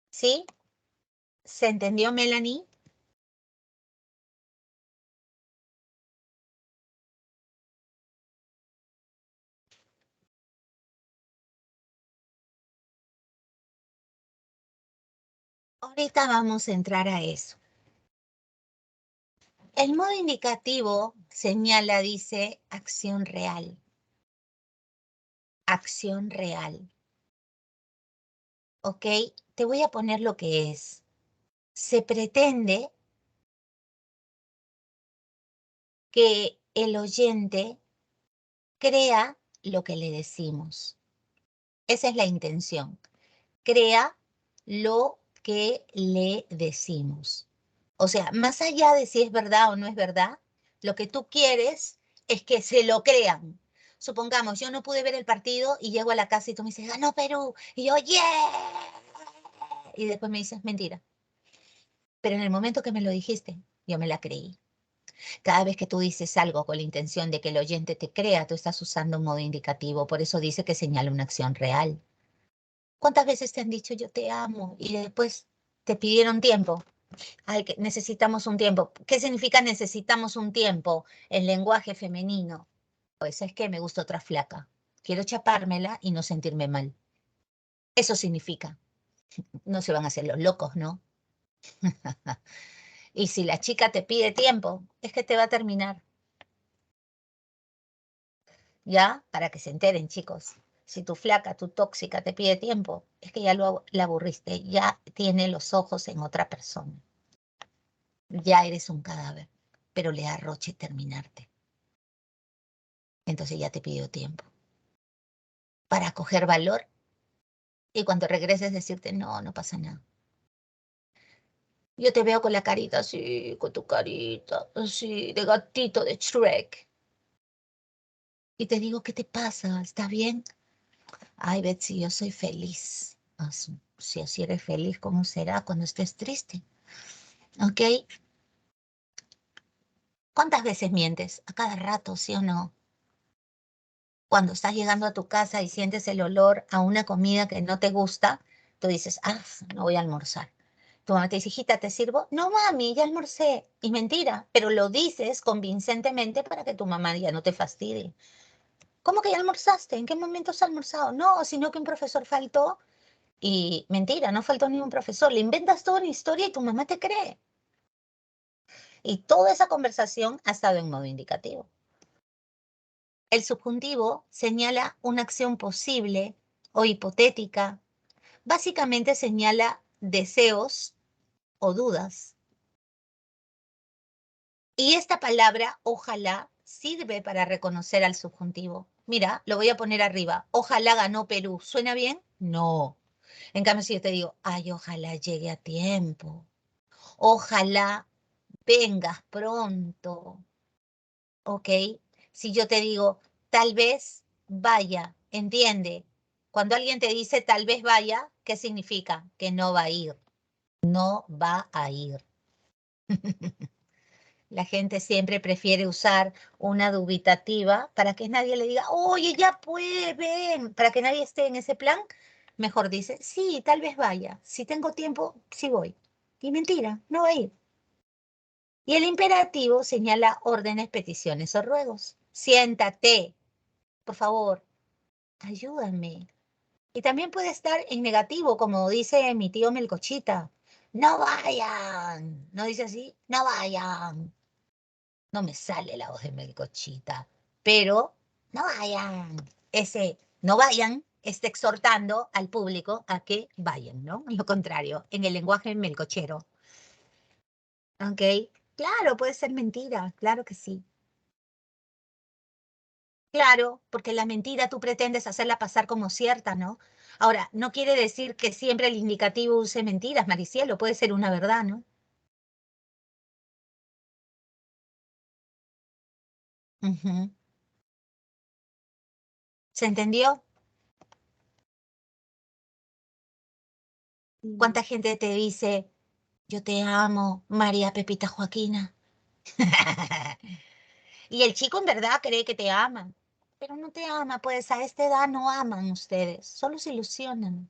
¿Sí? ¿Se entendió, Melanie? Ahorita vamos a entrar a eso. El modo indicativo señala, dice, acción real. Acción real. ¿Ok? Te voy a poner lo que es. Se pretende que el oyente crea lo que le decimos. Esa es la intención. Crea lo que le decimos. O sea, más allá de si es verdad o no es verdad, lo que tú quieres es que se lo crean. Supongamos, yo no pude ver el partido y llego a la casa y tú me dices, ganó Perú. Y yo, yeah. Y después me dices, mentira. Pero en el momento que me lo dijiste, yo me la creí. Cada vez que tú dices algo con la intención de que el oyente te crea, tú estás usando un modo indicativo. Por eso dice que señala una acción real. ¿Cuántas veces te han dicho yo te amo y después te pidieron tiempo? Ay, que necesitamos un tiempo. ¿Qué significa necesitamos un tiempo en lenguaje femenino? Pues es que me gusta otra flaca. Quiero chapármela y no sentirme mal. Eso significa. No se van a hacer los locos, ¿no? Y si la chica te pide tiempo, es que te va a terminar. ¿Ya? Para que se enteren, chicos. Si tu flaca, tu tóxica te pide tiempo, es que ya la aburriste, ya tiene los ojos en otra persona. Ya eres un cadáver, pero le arroche terminarte. Entonces ya te pidió tiempo para coger valor y cuando regreses decirte, no, no pasa nada. Yo te veo con la carita así, con tu carita así, de gatito de Shrek. Y te digo, ¿qué te pasa? ¿Está bien? Ay, Betsy, yo soy feliz. Si así eres feliz, ¿cómo será cuando estés triste? ¿Ok? ¿Cuántas veces mientes? A cada rato, ¿sí o no? Cuando estás llegando a tu casa y sientes el olor a una comida que no te gusta, tú dices, ah, no voy a almorzar. Tu mamá te dice, hijita, ¿te sirvo? No, mami, ya almorcé. Y mentira, pero lo dices convincentemente para que tu mamá ya no te fastidie. ¿Cómo que ya almorzaste? ¿En qué momento has almorzado? No, sino que un profesor faltó y mentira, no faltó ningún profesor. Le inventas toda una historia y tu mamá te cree. Y toda esa conversación ha estado en modo indicativo. El subjuntivo señala una acción posible o hipotética. Básicamente señala deseos o dudas. Y esta palabra, ojalá, sirve para reconocer al subjuntivo. Mira, lo voy a poner arriba. Ojalá ganó Perú. ¿Suena bien? No. En cambio, si yo te digo, ay, ojalá llegue a tiempo. Ojalá vengas pronto. ¿Ok? Si yo te digo, tal vez vaya, entiende. Cuando alguien te dice tal vez vaya, ¿qué significa? Que no va a ir. No va a ir. La gente siempre prefiere usar una dubitativa para que nadie le diga, oye, ya pues, ven, para que nadie esté en ese plan. Mejor dice, sí, tal vez vaya. Si tengo tiempo, sí voy. Y mentira, no va a ir. Y el imperativo señala órdenes, peticiones o ruegos. Siéntate, por favor, ayúdame. Y también puede estar en negativo, como dice mi tío Melcochita. No vayan. ¿No dice así? No vayan. No me sale la voz de Melcochita, pero no vayan. Ese no vayan está exhortando al público a que vayan, ¿no? Lo contrario, en el lenguaje melcochero. ¿Ok? Claro, puede ser mentira, claro que sí. Claro, porque la mentira tú pretendes hacerla pasar como cierta, ¿no? Ahora, no quiere decir que siempre el indicativo use mentiras, Maricielo, puede ser una verdad, ¿no? Ujú. ¿Se entendió? ¿Cuánta gente te dice, yo te amo, María Pepita Joaquina? Y el chico en verdad cree que te ama, pero no te ama, pues a esta edad no aman ustedes, solo se ilusionan.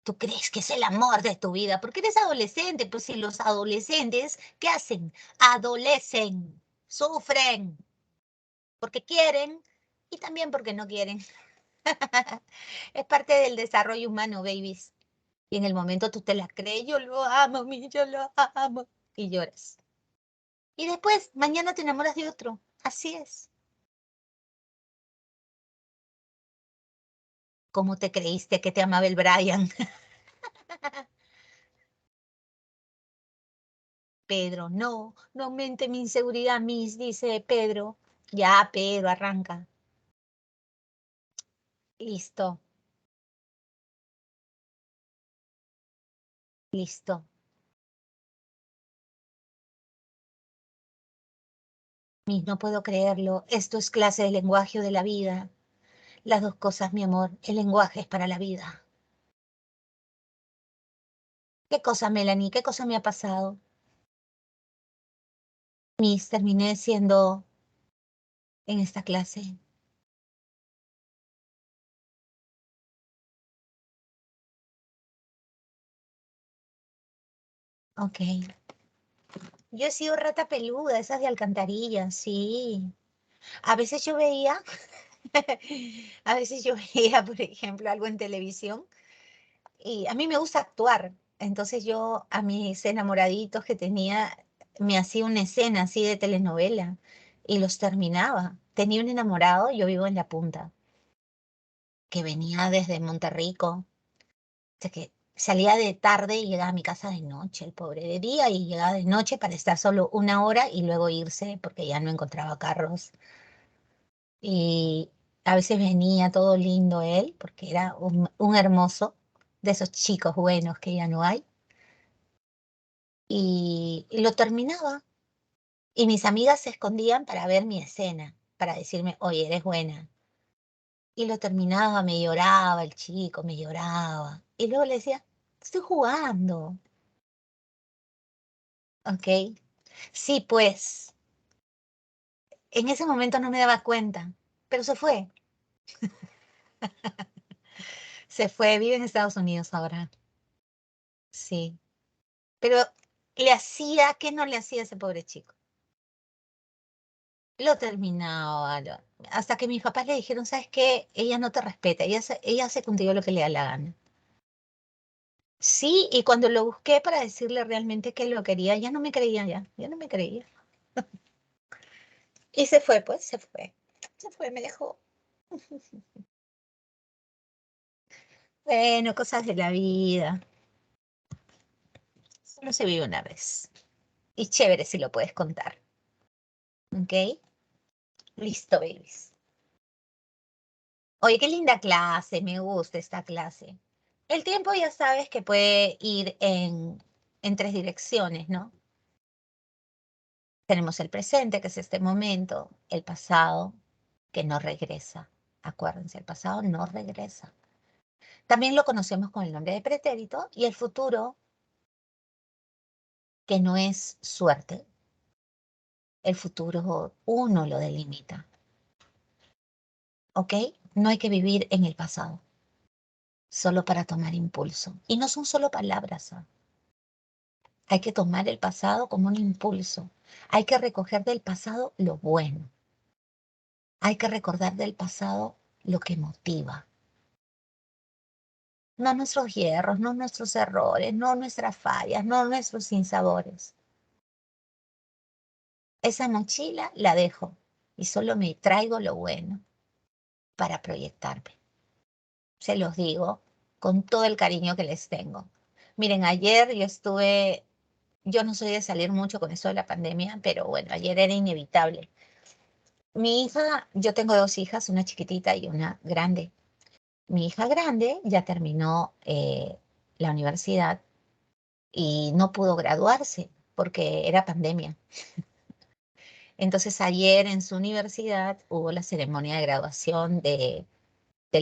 Tú crees que es el amor de tu vida, porque eres adolescente, pues si los adolescentes, ¿qué hacen? Adolecen, sufren, porque quieren y también porque no quieren. Es parte del desarrollo humano, babies. Y en el momento tú te la crees, yo lo amo, yo lo amo, y lloras. Y después, mañana te enamoras de otro. Así es. ¿Cómo te creíste que te amaba el Brian? Pedro, no, no mente mi inseguridad, Miss, dice Pedro. Ya, Pedro, arranca. Listo, listo. Miss, no puedo creerlo. Esto es clase de lenguaje o de la vida. Las dos cosas, mi amor. El lenguaje es para la vida. ¿Qué cosa, Melanie? ¿Qué cosa me ha pasado? Miss, terminé siendo en esta clase. Ok. Yo he sido rata peluda, esas de alcantarilla, sí. A veces yo veía, a veces yo veía, por ejemplo, algo en televisión y a mí me gusta actuar. Entonces yo a mis enamoraditos que tenía, me hacía una escena así de telenovela y los terminaba. Tenía un enamorado, yo vivo en La Punta, que venía desde Monterrico. O sea que salía de tarde y llegaba a mi casa de noche, el pobre de día, y llegaba de noche para estar solo una hora y luego irse porque ya no encontraba carros. Y a veces venía todo lindo él, porque era un hermoso de esos chicos buenos que ya no hay, y lo terminaba. Y mis amigas se escondían para ver mi escena, para decirme, oye, eres buena. Y lo terminaba, me lloraba el chico, me lloraba. Y luego le decía, estoy jugando, ¿ok? Sí, pues, en ese momento no me daba cuenta, pero se fue, vive en Estados Unidos ahora, sí. Pero le hacía, ¿qué no le hacía a ese pobre chico? Lo terminaba, hasta que mis papás le dijeron, ¿sabes qué? Ella no te respeta, ella hace contigo lo que le da la gana. Sí, y cuando lo busqué para decirle realmente que lo quería, ya no me creía ya no me creía. Y se fue, pues, se fue, me dejó. Bueno, cosas de la vida, solo se vive una vez. Y chévere si lo puedes contar, ¿ok? Listo, babies. Oye, qué linda clase, me gusta esta clase. El tiempo ya sabes que puede ir en tres direcciones, ¿no? Tenemos el presente, que es este momento, el pasado, que no regresa. Acuérdense, el pasado no regresa. También lo conocemos con el nombre de pretérito y el futuro, que no es suerte, El futuro uno lo delimita, ¿ok? No hay que vivir en el pasado, solo para tomar impulso. Y no son solo palabras, ¿ah? Hay que tomar el pasado como un impulso. Hay que recoger del pasado lo bueno. Hay que recordar del pasado lo que motiva. No nuestros hierros, no nuestros errores, no nuestras fallas, no nuestros sinsabores. Esa mochila la dejo y solo me traigo lo bueno para proyectarme. Se los digo con todo el cariño que les tengo. Miren, ayer yo no soy de salir mucho con eso de la pandemia, pero bueno, ayer era inevitable. Mi hija, yo tengo dos hijas, una chiquitita y una grande. Mi hija grande ya terminó la universidad y no pudo graduarse porque era pandemia. Entonces ayer en su universidad hubo la ceremonia de graduación del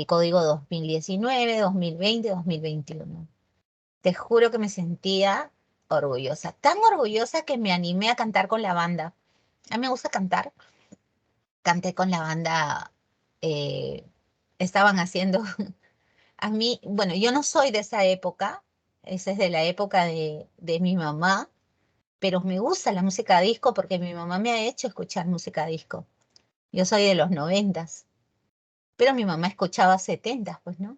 código 2019, 2020, 2021. Te juro que me sentía orgullosa, tan orgullosa que me animé a cantar con la banda. A mí me gusta cantar. Canté con la banda, eh, estaban haciendo, a mí, bueno, yo no soy de esa época, esa es de la época de mi mamá, pero me gusta la música disco porque mi mamá me ha hecho escuchar música disco. Yo soy de los 90, pero mi mamá escuchaba 70, pues, ¿no?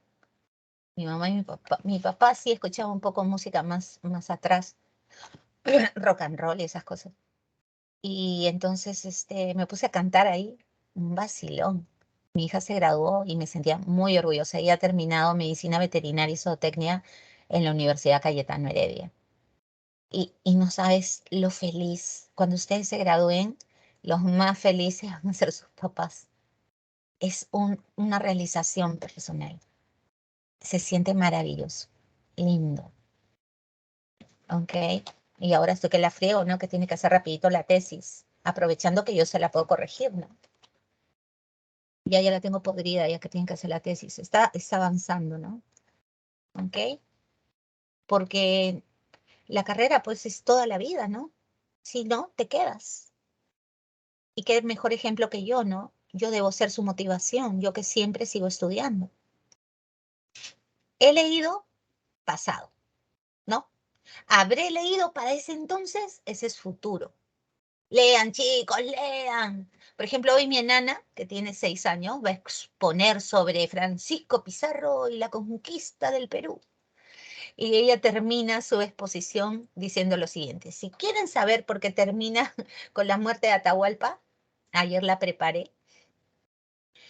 Mi mamá y mi papá sí escuchaba un poco música más atrás, rock and roll y esas cosas. Y entonces me puse a cantar ahí, un vacilón. Mi hija se graduó y me sentía muy orgullosa. Ella ha terminado medicina veterinaria y zootecnia en la Universidad Cayetano Heredia. Y no sabes lo feliz. Cuando ustedes se gradúen, los más felices van a ser sus papás. Es una realización personal. Se siente maravilloso, lindo, ¿ok? Y ahora estoy que la friego, ¿no? Que tiene que hacer rapidito la tesis, aprovechando que yo se la puedo corregir, ¿no? Ya la tengo podrida, ya que tienen que hacer la tesis. Está avanzando, ¿no? ¿Ok? Porque la carrera, pues, es toda la vida, ¿no? Si no, te quedas. Y qué mejor ejemplo que yo, ¿no? Yo debo ser su motivación, yo que siempre sigo estudiando. He leído pasado, ¿no? Habré leído para ese entonces, ese es futuro. Lean, chicos, lean. Por ejemplo, hoy mi enana, que tiene 6 años, va a exponer sobre Francisco Pizarro y la conquista del Perú. Y ella termina su exposición diciendo lo siguiente: si quieren saber por qué termina con la muerte de Atahualpa, ayer la preparé,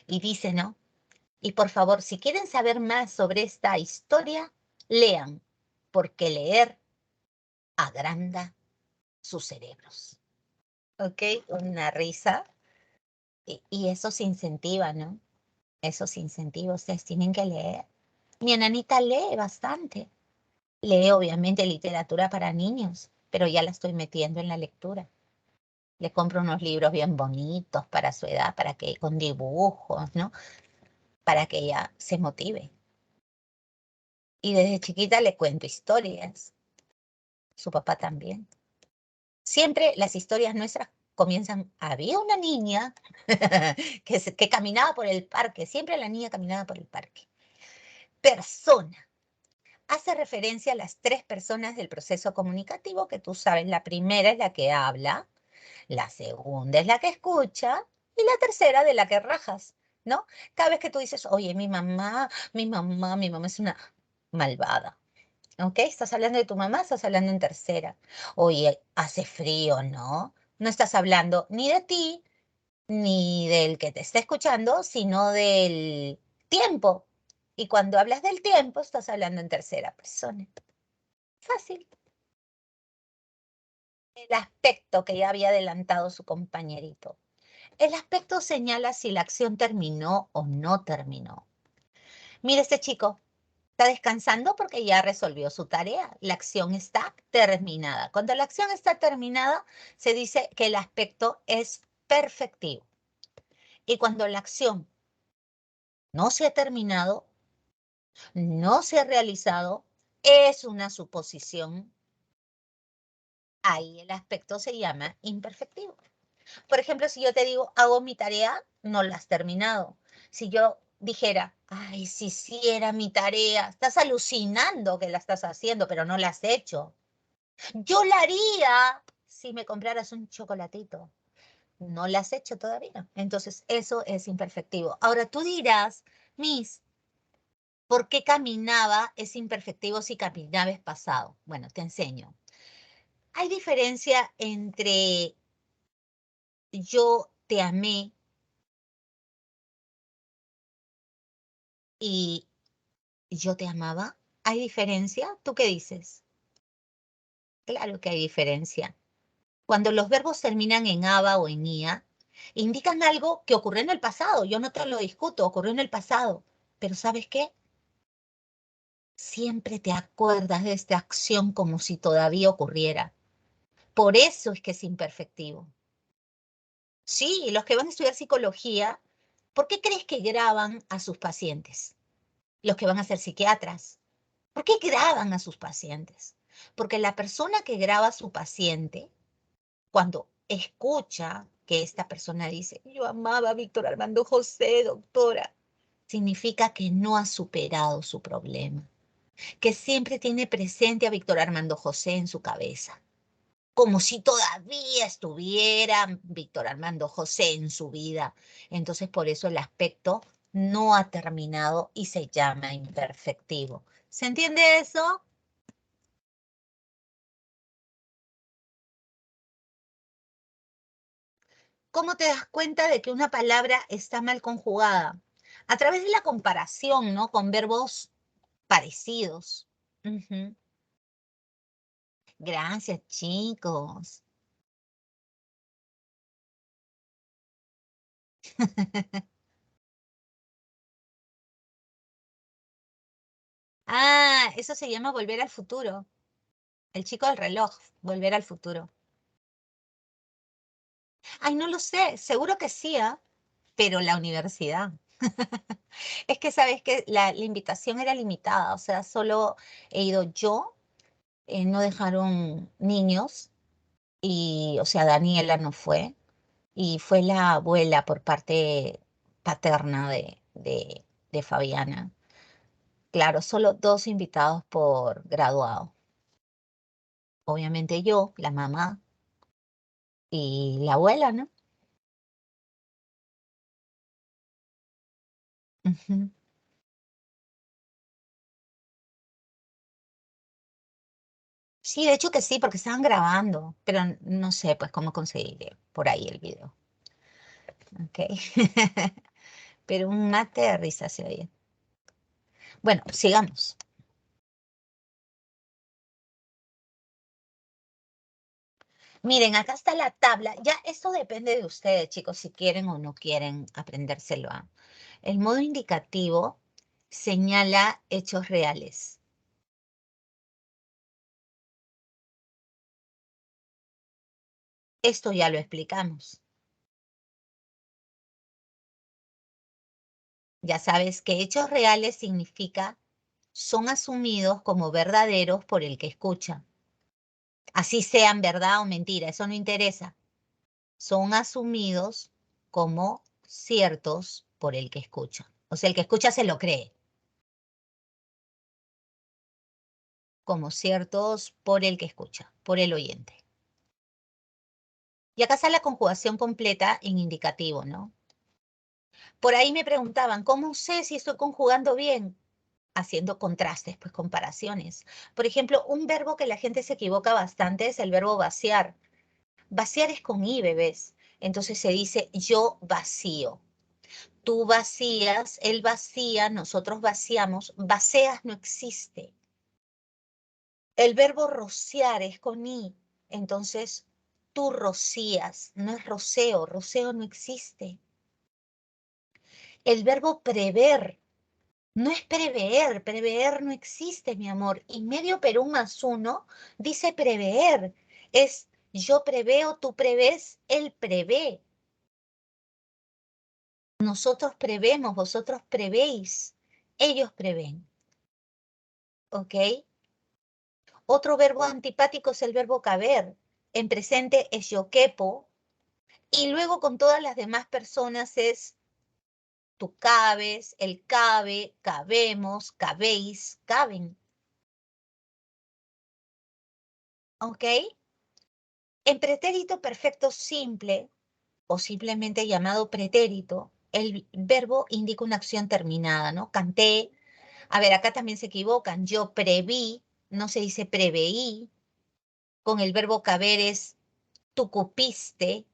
y dice, ¿no? Y por favor, si quieren saber más sobre esta historia, lean, porque leer agranda sus cerebros. ¿Ok? Una risa. Y eso se incentiva, ¿no? Eso se incentiva. Ustedes tienen que leer. Mi enanita lee bastante. Lee obviamente literatura para niños, pero ya la estoy metiendo en la lectura. Le compro unos libros bien bonitos para su edad, con dibujos, ¿no? Para que ella se motive. Y desde chiquita le cuento historias. Su papá también. Siempre las historias nuestras comienzan: había una niña que caminaba por el parque. Siempre la niña caminaba por el parque. Persona. Hace referencia a las 3 personas del proceso comunicativo que tú sabes. La primera es la que habla, la segunda es la que escucha y la tercera de la que rajas, ¿no? Cada vez que tú dices, oye, mi mamá es una malvada, ¿ok? Estás hablando de tu mamá, estás hablando en tercera. Oye, hace frío, ¿no? No estás hablando ni de ti, ni del que te está escuchando, sino del tiempo. Y cuando hablas del tiempo, estás hablando en tercera persona. Fácil. El aspecto que ya había adelantado su compañerito. El aspecto señala si la acción terminó o no terminó. Mire, este chico está descansando porque ya resolvió su tarea. La acción está terminada. Cuando la acción está terminada, se dice que el aspecto es perfectivo. Y cuando la acción no se ha terminado, no se ha realizado, es una suposición. Ahí el aspecto se llama imperfectivo. Por ejemplo, si yo te digo, hago mi tarea, no la has terminado. Si yo dijera, ay, si hiciera mi tarea, estás alucinando que la estás haciendo, pero no la has hecho. Yo la haría si me compraras un chocolatito. No la has hecho todavía. Entonces, eso es imperfectivo. Ahora tú dirás, Miss, ¿por qué caminaba es imperfectivo si caminaba es pasado? Bueno, te enseño. Hay diferencia entre yo te amé y yo te amaba. ¿Hay diferencia? ¿Tú qué dices? Claro que hay diferencia. Cuando los verbos terminan en aba o en ia, indican algo que ocurrió en el pasado. Yo no te lo discuto, ocurrió en el pasado. Pero ¿sabes qué? Siempre te acuerdas de esta acción como si todavía ocurriera. Por eso es que es imperfectivo. Sí, los que van a estudiar psicología, ¿por qué crees que graban a sus pacientes? Los que van a ser psiquiatras. ¿Por qué graban a sus pacientes? Porque la persona que graba a su paciente, cuando escucha que esta persona dice, yo amaba a Víctor Armando José, doctora, significa que no ha superado su problema, que siempre tiene presente a Víctor Armando José en su cabeza, como si todavía estuviera Víctor Armando José en su vida. Entonces, por eso el aspecto no ha terminado y se llama imperfectivo. ¿Se entiende eso? ¿Cómo te das cuenta de que una palabra está mal conjugada? A través de la comparación, ¿no? Con verbos parecidos. Ujú. Gracias, chicos. Ah, eso se llama volver al futuro. El chico del reloj, volver al futuro. Ay, no lo sé, seguro que sí, ¿ah? Pero la universidad. Es que sabes que la invitación era limitada, o sea, solo he ido yo, no dejaron niños y, o sea, Daniela no fue, y fue la abuela por parte paterna de Fabiana. Claro, solo dos invitados por graduado. Obviamente yo, la mamá y la abuela, ¿no? Ujú. Sí, de hecho que sí, porque estaban grabando, pero no sé pues cómo conseguir por ahí el video. Ok. Pero un mate de risa se oye. Bueno, sigamos. Miren, acá está la tabla. Ya esto depende de ustedes, chicos, si quieren o no quieren aprendérselo. El modo indicativo señala hechos reales. Esto ya lo explicamos. Ya sabes que hechos reales significa son asumidos como verdaderos por el que escucha. Así sean verdad o mentira, eso no interesa. Son asumidos como ciertos por el que escucha. O sea, el que escucha se lo cree, como ciertos por el que escucha, por el oyente. Y acá está la conjugación completa en indicativo, ¿no? Por ahí me preguntaban, ¿cómo sé si estoy conjugando bien? Haciendo contrastes, pues comparaciones. Por ejemplo, un verbo que la gente se equivoca bastante es el verbo vaciar. Vaciar es con i, bebés. Entonces se dice yo vacío. Tú vacías, él vacía, nosotros vaciamos. Vacías no existe. El verbo rociar es con i. Entonces tú rocías, no es roceo, roceo no existe. El verbo prever no es prever, prever no existe, mi amor. Y medio Perú más uno dice prever. Es yo preveo, tú prevés, él prevé. Nosotros prevemos, vosotros prevéis, ellos prevén. ¿Ok? Otro verbo antipático es el verbo caber. En presente es yo quepo Y luego con todas las demás personas es tú cabes, él cabe, cabemos, cabéis, caben. ¿Ok? En pretérito perfecto simple, o simplemente llamado pretérito, el verbo indica una acción terminada, ¿no? Canté. A ver, acá también se equivocan. Yo preví, no se dice preveí. Con el verbo caber es tú cupiste.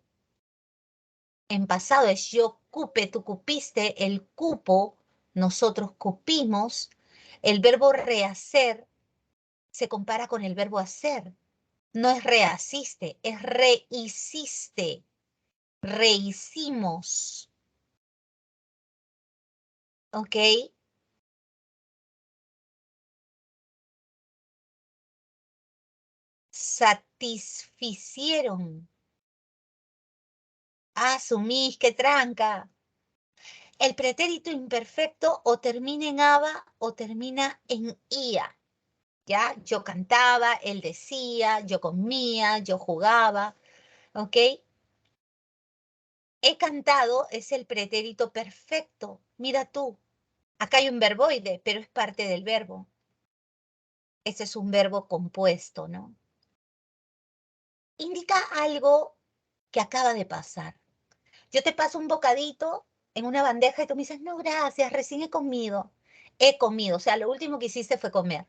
En pasado es yo cupe, tú cupiste. El cupo, nosotros cupimos. El verbo rehacer se compara con el verbo hacer. No es rehaciste, es rehiciste. Rehicimos. ¿Ok? Satisficieron. Asumís, qué tranca. El pretérito imperfecto o termina en aba o termina en ia. ¿Ya? Yo cantaba, él decía, yo comía, yo jugaba. ¿Ok? He cantado es el pretérito perfecto. Mira tú, acá hay un verboide, pero es parte del verbo. Ese es un verbo compuesto, ¿no? Indica algo que acaba de pasar. Yo te paso un bocadito en una bandeja y tú me dices, no, gracias, recién he comido. He comido, o sea, lo último que hiciste fue comer.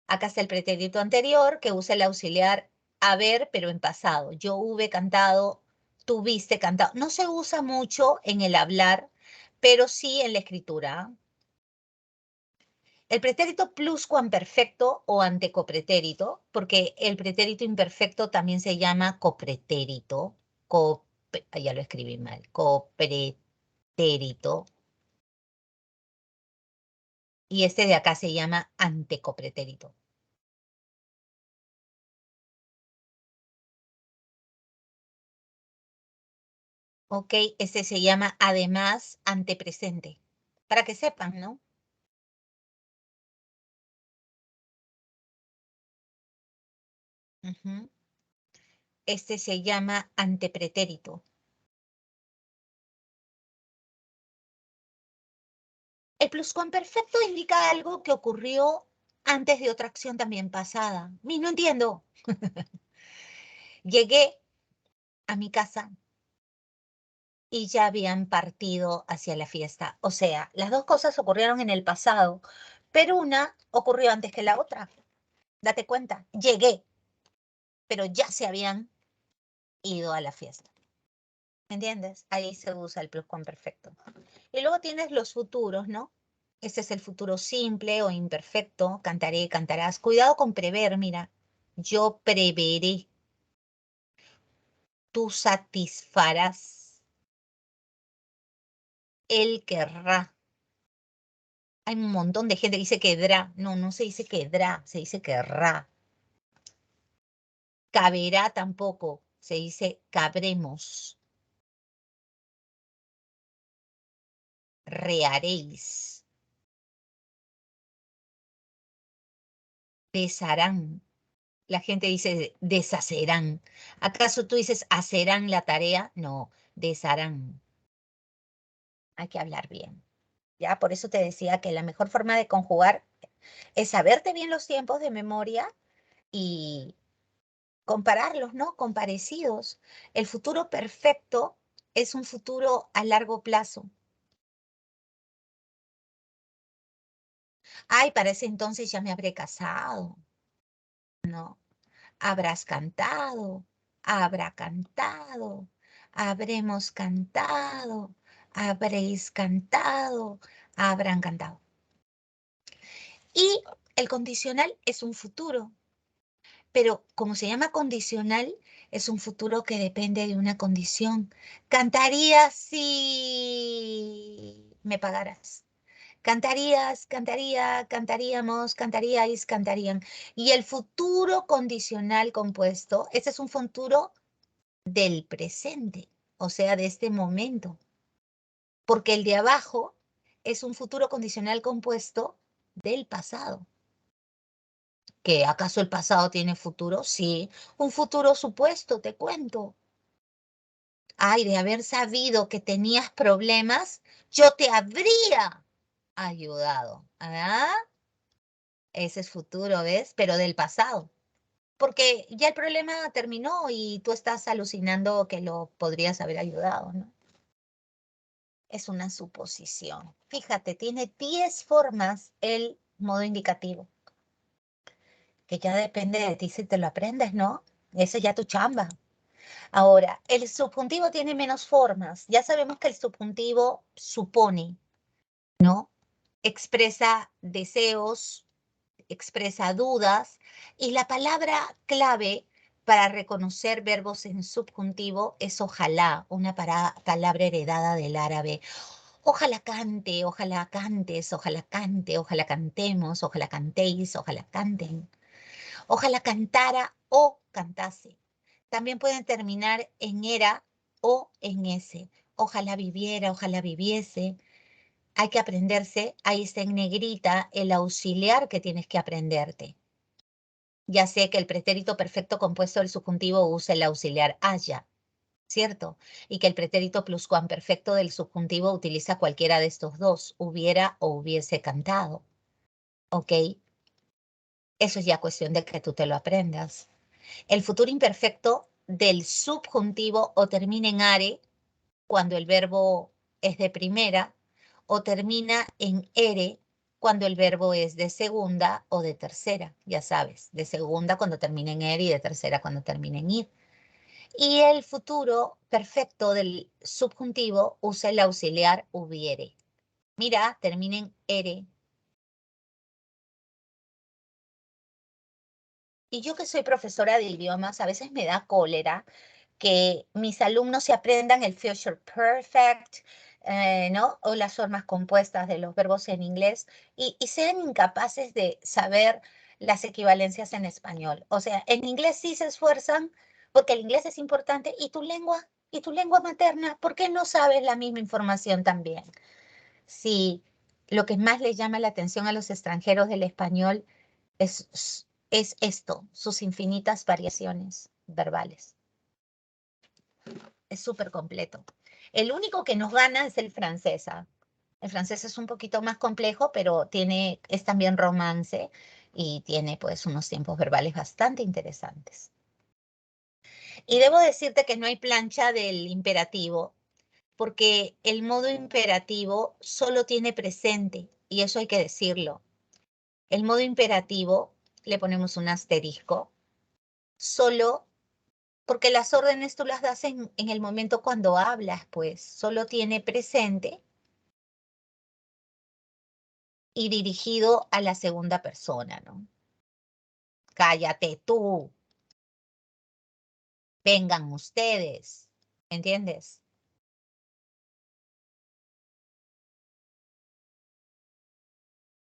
Acá está el pretérito anterior que usa el auxiliar haber, pero en pasado. Yo hube cantado, tuviste cantado. No se usa mucho en el hablar, pero sí en la escritura. El pretérito pluscuamperfecto o antecopretérito, porque el pretérito imperfecto también se llama copretérito. Ya lo escribí mal. Copretérito. Y este de acá se llama antecopretérito. ¿Ok? Este se llama además antepresente. Para que sepan, ¿no? Ujú. Este se llama antepretérito. El pluscuamperfecto indica algo que ocurrió antes de otra acción también pasada. No entiendo. Llegué a mi casa y ya habían partido hacia la fiesta. O sea, las dos cosas ocurrieron en el pasado, pero una ocurrió antes que la otra. Date cuenta, llegué, pero ya se habían ido a la fiesta. ¿Me entiendes? Ahí se usa el pluscuamperfecto. Y luego tienes los futuros, ¿no? Este es el futuro simple o imperfecto. Cantaré, cantarás. Cuidado con prever, mira. Yo preveré. Tú satisfarás. Él querrá. Hay un montón de gente que dice querrá. No, no se dice querrá, se dice querrá. Caberá tampoco, se dice cabremos. Reharéis. Desharán. La gente dice deshacerán. ¿Acaso tú dices hacerán la tarea? No, desharán. Hay que hablar bien. Ya, por eso te decía que la mejor forma de conjugar es saberte bien los tiempos de memoria y compararlos, ¿no? Con parecidos. El futuro perfecto es un futuro a largo plazo. Ay, para ese entonces ya me habré casado. No. Habrás cantado, habrá cantado, habremos cantado, habréis cantado, habrán cantado. Y el condicional es un futuro, pero como se llama condicional, es un futuro que depende de una condición. Cantaría si me pagaras. Cantarías, cantaría, cantaríamos, cantaríais, cantarían. Y el futuro condicional compuesto, ese es un futuro del presente, o sea, de este momento. Porque el de abajo es un futuro condicional compuesto del pasado. ¿Que acaso el pasado tiene futuro? Sí, un futuro supuesto, te cuento. Ay, de haber sabido que tenías problemas, yo te habría ayudado. ¿Ah? Ese es futuro, ¿ves? Pero del pasado. Porque ya el problema terminó y tú estás alucinando que lo podrías haber ayudado, ¿no? Es una suposición. Fíjate, tiene 10 formas el modo indicativo, que ya depende de ti si te lo aprendes, ¿no? Ese es ya tu chamba. Ahora, el subjuntivo tiene menos formas. Ya sabemos que el subjuntivo supone, ¿no? Expresa deseos, expresa dudas, y la palabra clave para reconocer verbos en subjuntivo es ojalá, una palabra heredada del árabe. Ojalá cante, ojalá cantes, ojalá cante, ojalá cantemos, ojalá cantéis, ojalá canten. Ojalá cantara o cantase. También pueden terminar en era o en ese. Ojalá viviera, ojalá viviese. Hay que aprenderse, ahí está en negrita el auxiliar que tienes que aprenderte. Ya sé que el pretérito perfecto compuesto del subjuntivo usa el auxiliar haya, ¿cierto? Y que el pretérito pluscuamperfecto del subjuntivo utiliza cualquiera de estos dos, hubiera o hubiese cantado. ¿Ok? Eso es ya cuestión de que tú te lo aprendas. El futuro imperfecto del subjuntivo o termina en are cuando el verbo es de primera o termina en ere cuando el verbo es de segunda o de tercera, ya sabes, de segunda cuando termina en ere y de tercera cuando termina en ir. Y el futuro perfecto del subjuntivo usa el auxiliar hubiere. Mira, termina en ere. Y yo que soy profesora de idiomas, a veces me da cólera que mis alumnos se aprendan el future perfect, ¿no? O las formas compuestas de los verbos en inglés y sean incapaces de saber las equivalencias en español. O sea, en inglés sí se esfuerzan porque el inglés es importante y tu lengua materna, ¿por qué no sabes la misma información también? Si lo que más les llama la atención a los extranjeros del español es esto, sus infinitas variaciones verbales. Es súper completo. El único que nos gana es el francés. ¿Ah? El francés es un poquito más complejo, pero es también romance y tiene pues unos tiempos verbales bastante interesantes. Y debo decirte que no hay plancha del imperativo, porque el modo imperativo solo tiene presente, y eso hay que decirlo. El modo imperativo, le ponemos un asterisco, solo porque las órdenes tú las das en el momento cuando hablas, pues solo tiene presente y dirigido a la segunda persona, ¿no? Cállate tú, vengan ustedes, ¿entiendes?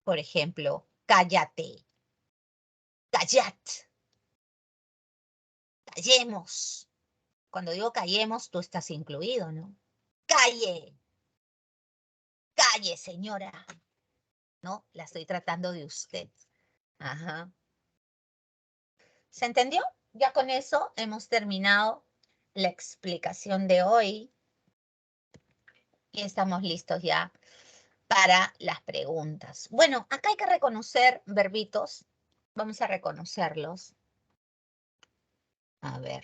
Por ejemplo, cállate, callat, callemos. Cuando digo callemos, tú estás incluido, ¿no? Calle, calle, señora. No, la estoy tratando de usted. Ajá. ¿Se entendió? Ya con eso hemos terminado la explicación de hoy y estamos listos ya para las preguntas. Bueno, acá hay que reconocer verbitos. Vamos a reconocerlos. A ver.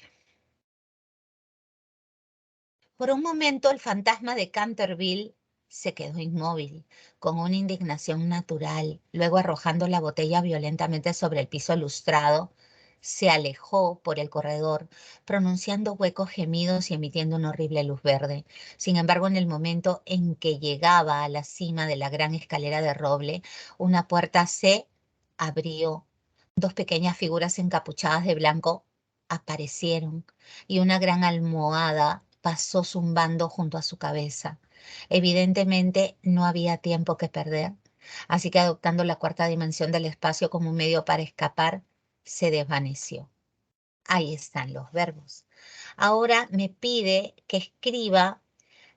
Por un momento el fantasma de Canterville se quedó inmóvil, con una indignación natural. Luego, arrojando la botella violentamente sobre el piso lustrado, se alejó por el corredor, pronunciando huecos gemidos y emitiendo una horrible luz verde. Sin embargo, en el momento en que llegaba a la cima de la gran escalera de roble, una puerta se abrió. Dos pequeñas figuras encapuchadas de blanco aparecieron y una gran almohada pasó zumbando junto a su cabeza. Evidentemente no había tiempo que perder, así que adoptando la cuarta dimensión del espacio como un medio para escapar, se desvaneció. Ahí están los verbos. Ahora me pide que escriba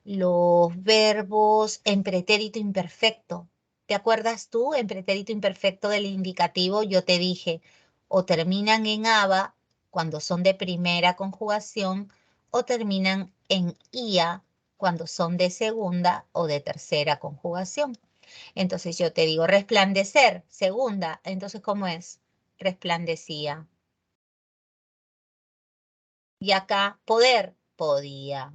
los verbos en pretérito imperfecto. ¿Te acuerdas tú? En pretérito imperfecto del indicativo yo te dije, o terminan en aba cuando son de primera conjugación, o terminan en ia cuando son de segunda o de tercera conjugación. Entonces yo te digo resplandecer, segunda. Entonces, ¿cómo es? Resplandecía. Y acá poder, podía.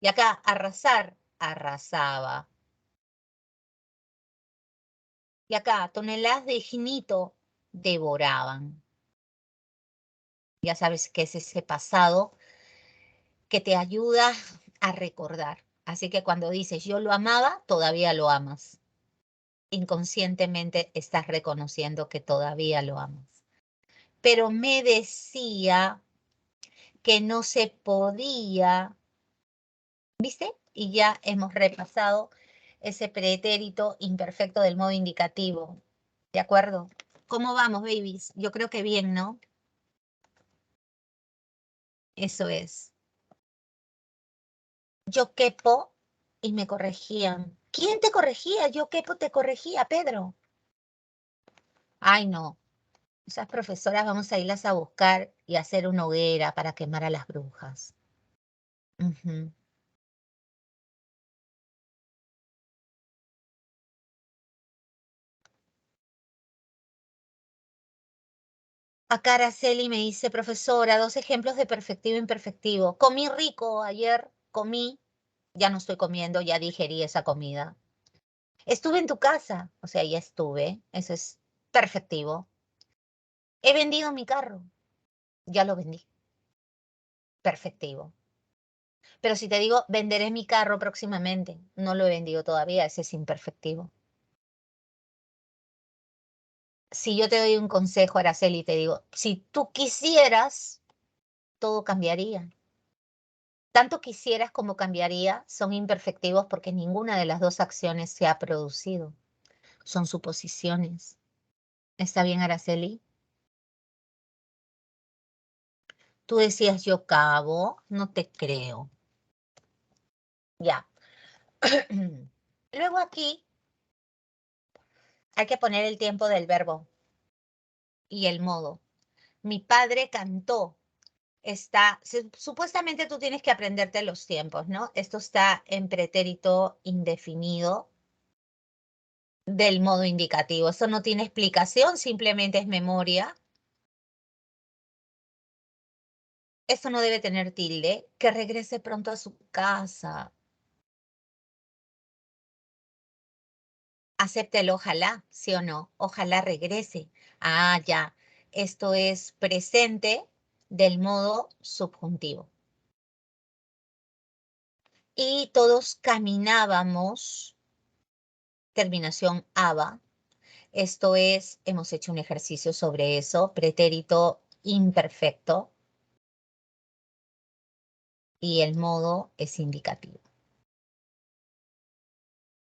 Y acá arrasar, arrasaba. Y acá toneladas de ginito devoraban. Ya sabes que es ese pasado que te ayuda a recordar. Así que cuando dices yo lo amaba, todavía lo amas. Inconscientemente estás reconociendo que todavía lo amas. Pero me decía que no se podía, ¿viste? Y ya hemos repasado ese pretérito imperfecto del modo indicativo. ¿De acuerdo? ¿Cómo vamos, babies? Yo creo que bien, ¿no? Eso es. Yo quepo y me corregían. ¿Quién te corregía? Yo quepo te corregía, Pedro. Ay, no. Esas profesoras vamos a irlas a buscar y hacer una hoguera para quemar a las brujas. Ujú. Acá Araceli me dice, profesora, 2 ejemplos de perfectivo e imperfectivo. Comí rico ayer, comí, ya no estoy comiendo, ya digerí esa comida. Estuve en tu casa, o sea, ya estuve, eso es perfectivo. He vendido mi carro, ya lo vendí, perfectivo. Pero si te digo, venderé mi carro próximamente, no lo he vendido todavía, ese es imperfectivo. Si yo te doy un consejo, Araceli, y te digo, si tú quisieras, todo cambiaría. Tanto quisieras como cambiaría son imperfectivos porque ninguna de las dos acciones se ha producido. Son suposiciones. ¿Está bien, Araceli? Tú decías yo cabo, no te creo. Ya. Luego aquí hay que poner el tiempo del verbo y el modo. Mi padre cantó. Supuestamente tú tienes que aprenderte los tiempos, ¿no? Esto está en pretérito indefinido del modo indicativo. Eso no tiene explicación, simplemente es memoria. Esto no debe tener tilde. Que regrese pronto a su casa. Acepte el ojalá, ¿sí o no? Ojalá regrese. Ah, ya. Esto es presente del modo subjuntivo. Y todos caminábamos, terminación aba. Esto es, hemos hecho un ejercicio sobre eso, pretérito imperfecto. Y el modo es indicativo.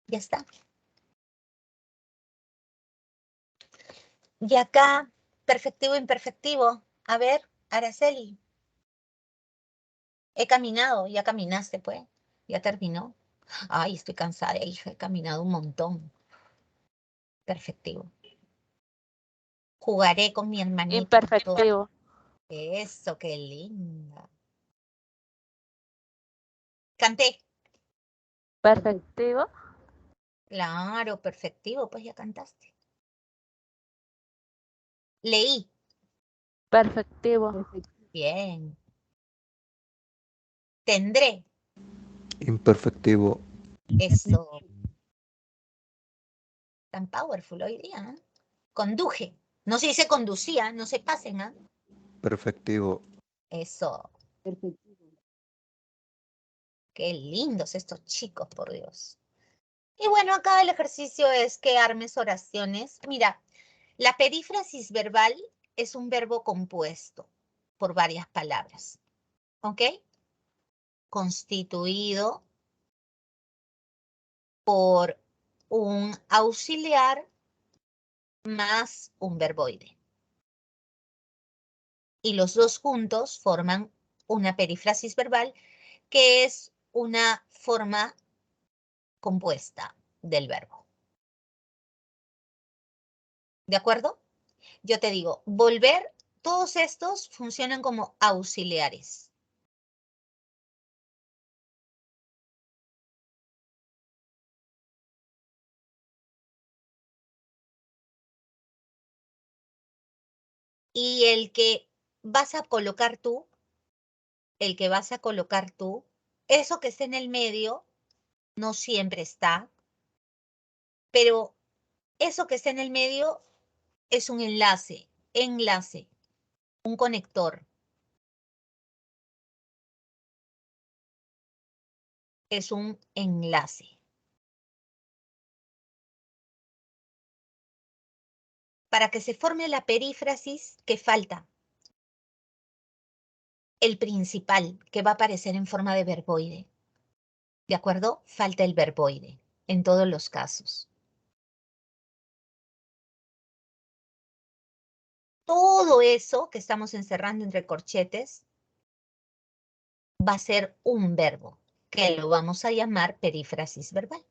Ya está. Y acá, perfectivo, imperfectivo. A ver, Araceli, he caminado, ya caminaste, pues. Ya terminó. Ay, estoy cansada, hija, he caminado un montón. Perfectivo. Jugaré con mi hermanito. Imperfectivo. Eso, qué linda. Canté. Perfectivo. Claro, perfectivo, pues ya cantaste. Leí. Perfectivo. Bien. Tendré. Imperfectivo. Eso. Tan powerful hoy día, ¿eh? Conduje. No se dice conducía, no se pasen, ¿ah? Perfectivo. Eso. Qué lindos estos chicos, por Dios. Y bueno, acá el ejercicio es que armes oraciones. Mira, la perífrasis verbal es un verbo compuesto por varias palabras, ¿ok? Constituido por un auxiliar más un verboide. Y los dos juntos forman una perífrasis verbal que es una forma compuesta del verbo. ¿De acuerdo? Yo te digo, volver, todos estos funcionan como auxiliares. Y el que vas a colocar tú, eso que está en el medio, no siempre está, pero eso que está en el medio es un enlace, un conector. Es un enlace. Para que se forme la perífrasis, ¿qué falta? El principal, que va a aparecer en forma de verboide. ¿De acuerdo? Falta el verboide en todos los casos. Todo eso que estamos encerrando entre corchetes va a ser un verbo, que lo vamos a llamar perífrasis verbal.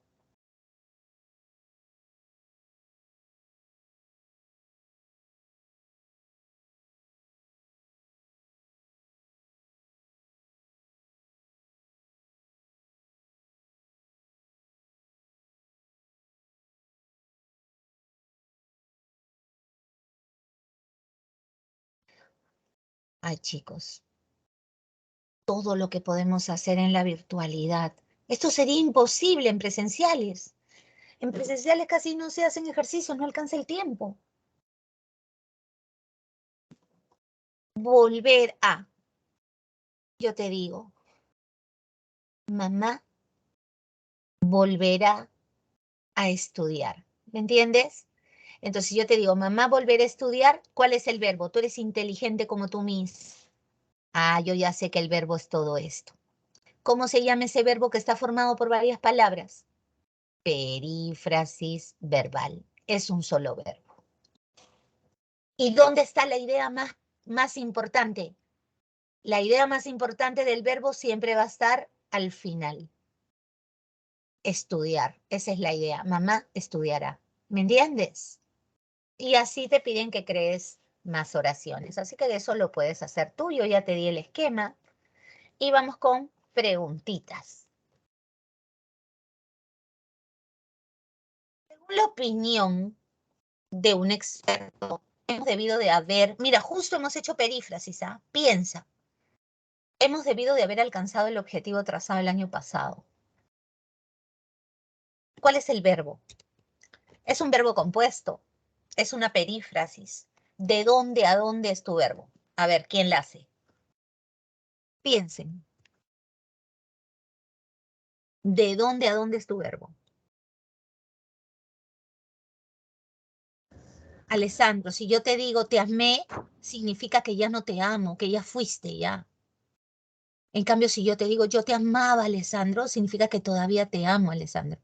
Ay, chicos, todo lo que podemos hacer en la virtualidad. Esto sería imposible en presenciales. En presenciales casi no se hacen ejercicios, no alcanza el tiempo. Volver a. Yo te digo, mamá volverá a estudiar. ¿Me entiendes? Entonces yo te digo, mamá volverá a estudiar, ¿cuál es el verbo? Tú eres inteligente como tú mismo. Ah, yo ya sé que el verbo es todo esto. ¿Cómo se llama ese verbo que está formado por varias palabras? Perífrasis verbal. Es un solo verbo. ¿Y dónde está la idea más importante? La idea más importante del verbo siempre va a estar al final. Estudiar. Esa es la idea. Mamá estudiará. ¿Me entiendes? Y así te piden que crees más oraciones. Así que de eso lo puedes hacer tú. Yo ya te di el esquema. Y vamos con preguntitas. Según la opinión de un experto, hemos debido de haber, mira, justo hemos hecho perífrasis, ¿ah? Piensa, hemos debido de haber alcanzado el objetivo trazado el año pasado. ¿Cuál es el verbo? Es un verbo compuesto, es una perífrasis. ¿De dónde a dónde es tu verbo? A ver, ¿quién la hace? Piensen. ¿De dónde a dónde es tu verbo? Alessandro, si yo te digo te amé, significa que ya no te amo, que ya fuiste ya. En cambio, si yo te digo yo te amaba, Alessandro, significa que todavía te amo, Alessandro.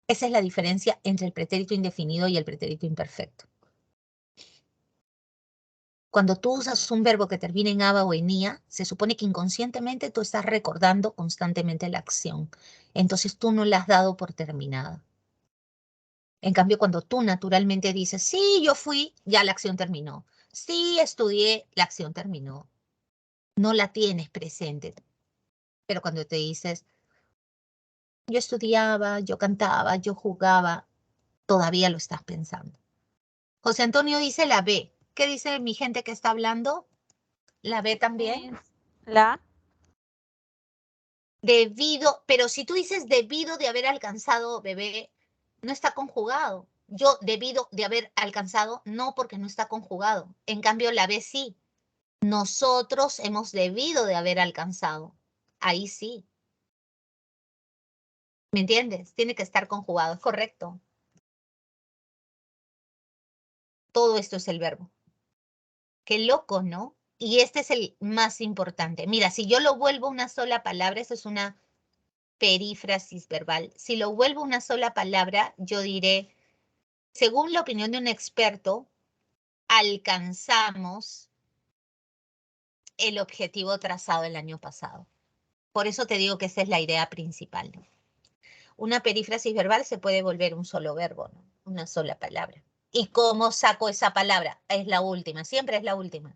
Esa es la diferencia entre el pretérito indefinido y el pretérito imperfecto. Cuando tú usas un verbo que termina en aba o en ia, se supone que inconscientemente tú estás recordando constantemente la acción. Entonces tú no la has dado por terminada. En cambio, cuando tú naturalmente dices, sí, yo fui, ya la acción terminó. Sí, estudié, la acción terminó. No la tienes presente. Pero cuando te dices, yo estudiaba, yo cantaba, yo jugaba, todavía lo estás pensando. José Antonio dice la B. ¿Qué dice mi gente que está hablando? La B también. La. Debido, pero si tú dices debido de haber alcanzado, bebé, no está conjugado. Yo debido de haber alcanzado, no, porque no está conjugado. En cambio, la B sí. Nosotros hemos debido de haber alcanzado. Ahí sí. ¿Me entiendes? Tiene que estar conjugado, es correcto. Todo esto es el verbo. Qué loco, ¿no? Y este es el más importante. Mira, si yo lo vuelvo una sola palabra, eso es una perífrasis verbal. Si lo vuelvo una sola palabra, yo diré, según la opinión de un experto, alcanzamos el objetivo trazado el año pasado. Por eso te digo que esa es la idea principal, ¿no? Una perífrasis verbal se puede volver un solo verbo, ¿no? Una sola palabra. ¿Y cómo saco esa palabra? Es la última, siempre es la última.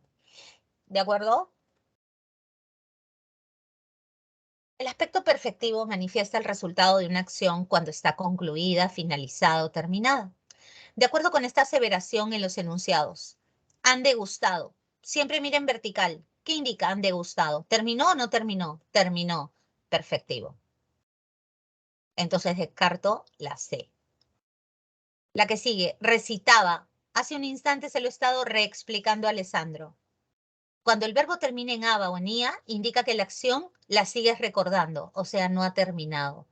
¿De acuerdo? El aspecto perfectivo manifiesta el resultado de una acción cuando está concluida, finalizada o terminada. De acuerdo con esta aseveración en los enunciados, Han degustado. Siempre miren vertical. ¿Qué indica han degustado? ¿Terminó o no terminó? Terminó. Perfectivo. Entonces descarto la C. La que sigue, recitaba. Hace un instante se lo he estado reexplicando a Alessandro. Cuando el verbo termina en aba o en ia, indica que la acción la sigues recordando, o sea, no ha terminado.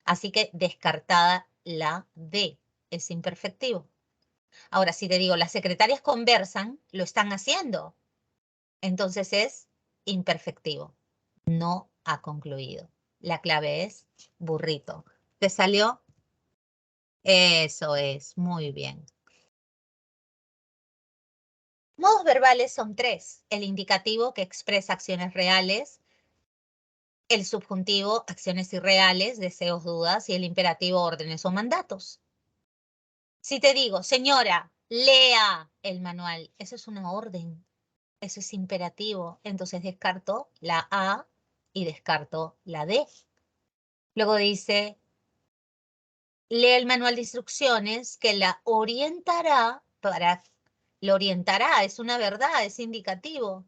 Así que descartada la D, es imperfectivo. Ahora, si te digo, las secretarias conversan, lo están haciendo. Entonces es imperfectivo. No ha concluido. La clave es burrito. ¿Te salió? Eso es, muy bien. Modos verbales son 3. El indicativo, que expresa acciones reales. El subjuntivo, acciones irreales, deseos, dudas. Y el imperativo, órdenes o mandatos. Si te digo, señora, lea el manual, eso es una orden. Eso es imperativo. Entonces descarto la A y descarto la D. Luego dice, lee el manual de instrucciones que la orientará para... Lo orientará, es una verdad, es indicativo.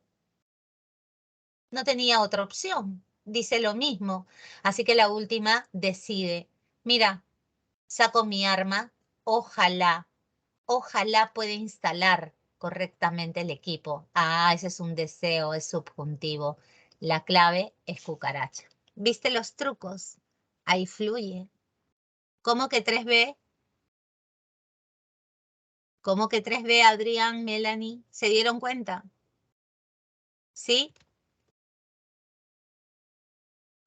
No tenía otra opción. Dice lo mismo. Así que la última decide. Mira, saco mi arma. Ojalá pueda instalar correctamente el equipo. Ah, ese es un deseo, es subjuntivo. La clave es cucaracha. ¿Viste los trucos? Ahí fluye. ¿Cómo que 3B? ¿Cómo que 3B, Adrián, Melanie? ¿Se dieron cuenta? ¿Sí?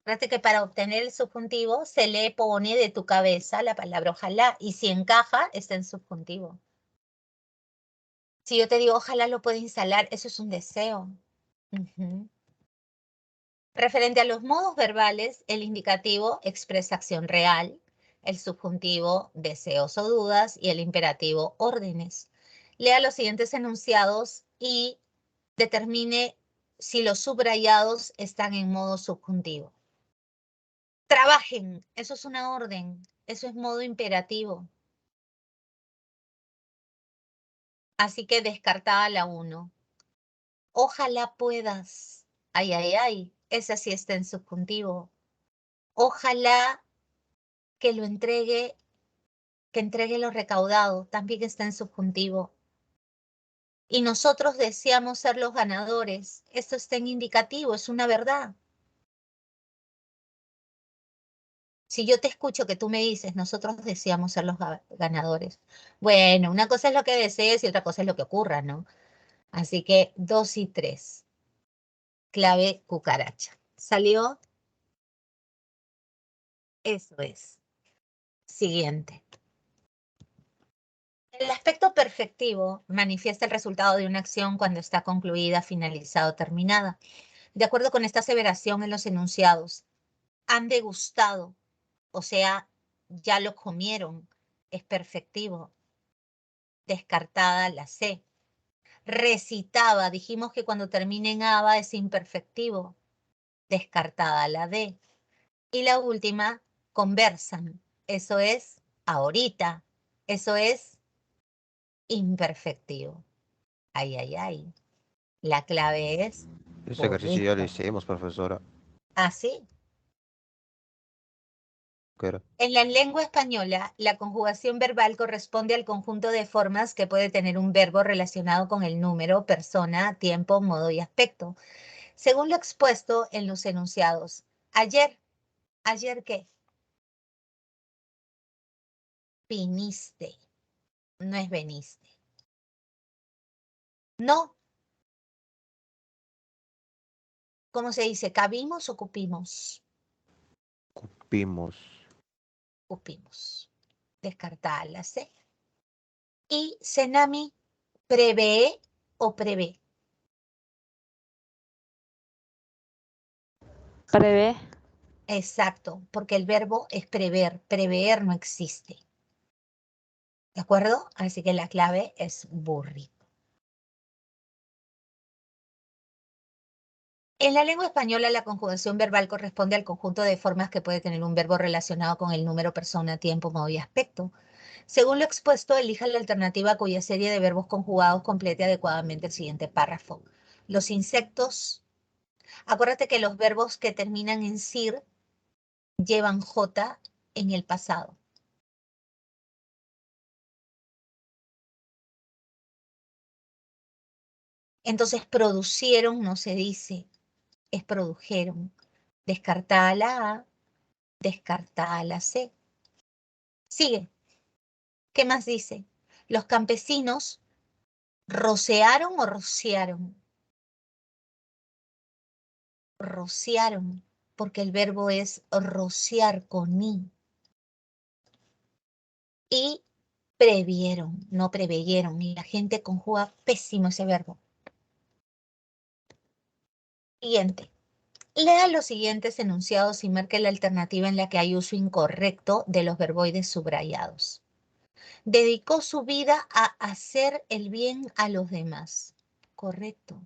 Fíjate que para obtener el subjuntivo se le pone de tu cabeza la palabra ojalá y si encaja está en subjuntivo. Si yo te digo ojalá lo pueda instalar, eso es un deseo. Referente a los modos verbales, el indicativo expresa acción real, el subjuntivo deseos o dudas y el imperativo órdenes. Lea los siguientes enunciados y determine si los subrayados están en modo subjuntivo. Trabajen, eso es una orden, eso es modo imperativo. Así que descartada la 1. Ojalá puedas. Ay, ay, ay, esa sí está en subjuntivo. Ojalá que lo entregue, que entregue lo recaudado, también está en subjuntivo. Y nosotros deseamos ser los ganadores. Esto está en indicativo, es una verdad. Si yo te escucho que tú me dices, nosotros deseamos ser los ganadores. Bueno, una cosa es lo que desees y otra cosa es lo que ocurra, ¿no? Así que 2 y 3. Clave cucaracha. ¿Salió? Eso es. Siguiente. El aspecto perfectivo manifiesta el resultado de una acción cuando está concluida, finalizada o terminada. De acuerdo con esta aseveración en los enunciados, han degustado, o sea, ya lo comieron, es perfectivo. Descartada la C. Recitaba, dijimos que cuando termina en aba es imperfectivo. Descartada la D. Y la última, conversan. Eso es ahorita. Eso es imperfectivo. Ay, ay, ay. La clave es Ese ejercicio ya lo burrito. hicimos, profesora. ¿Ah, sí? ¿Qué era? En la lengua española, la conjugación verbal corresponde al conjunto de formas que puede tener un verbo relacionado con el número, persona, tiempo, modo y aspecto. Según lo expuesto en los enunciados. Ayer, ¿ayer qué? Viniste, no es veniste. No, ¿cómo se dice? ¿Cabimos o cupimos? Vimos. Cupimos. Descartada la C. Y Senami, ¿prevé o prevé? Prevé. Exacto, porque el verbo es prever. Prever no existe. ¿De acuerdo? Así que la clave es burrito. En la lengua española, la conjugación verbal corresponde al conjunto de formas que puede tener un verbo relacionado con el número, persona, tiempo, modo y aspecto. Según lo expuesto, elija la alternativa cuya serie de verbos conjugados complete adecuadamente el siguiente párrafo. Los insectos, acuérdate que los verbos que terminan en sir llevan J en el pasado. Entonces, producieron no se dice, es produjeron. Descartada la A, descartada la C. Sigue. ¿Qué más dice? Los campesinos rocearon o rociaron. Rociaron, porque el verbo es rociar con I. Y previeron, no preveyeron. Y la gente conjuga pésimo ese verbo. Siguiente. Lea los siguientes enunciados y marque la alternativa en la que hay uso incorrecto de los verboides subrayados. Dedicó su vida a hacer el bien a los demás. Correcto.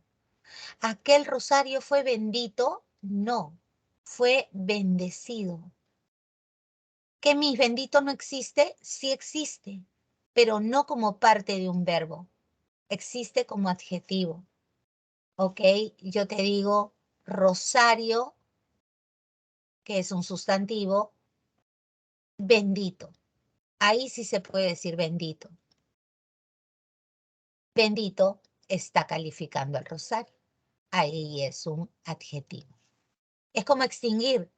¿Aquel rosario fue bendito? No, fue bendecido. ¿Que mis bendito no existe? Sí existe, pero no como parte de un verbo. Existe como adjetivo. ¿Ok? Yo te digo rosario, que es un sustantivo, bendito. Ahí sí se puede decir bendito. Bendito está calificando al rosario. Ahí es un adjetivo. Es como extinguir.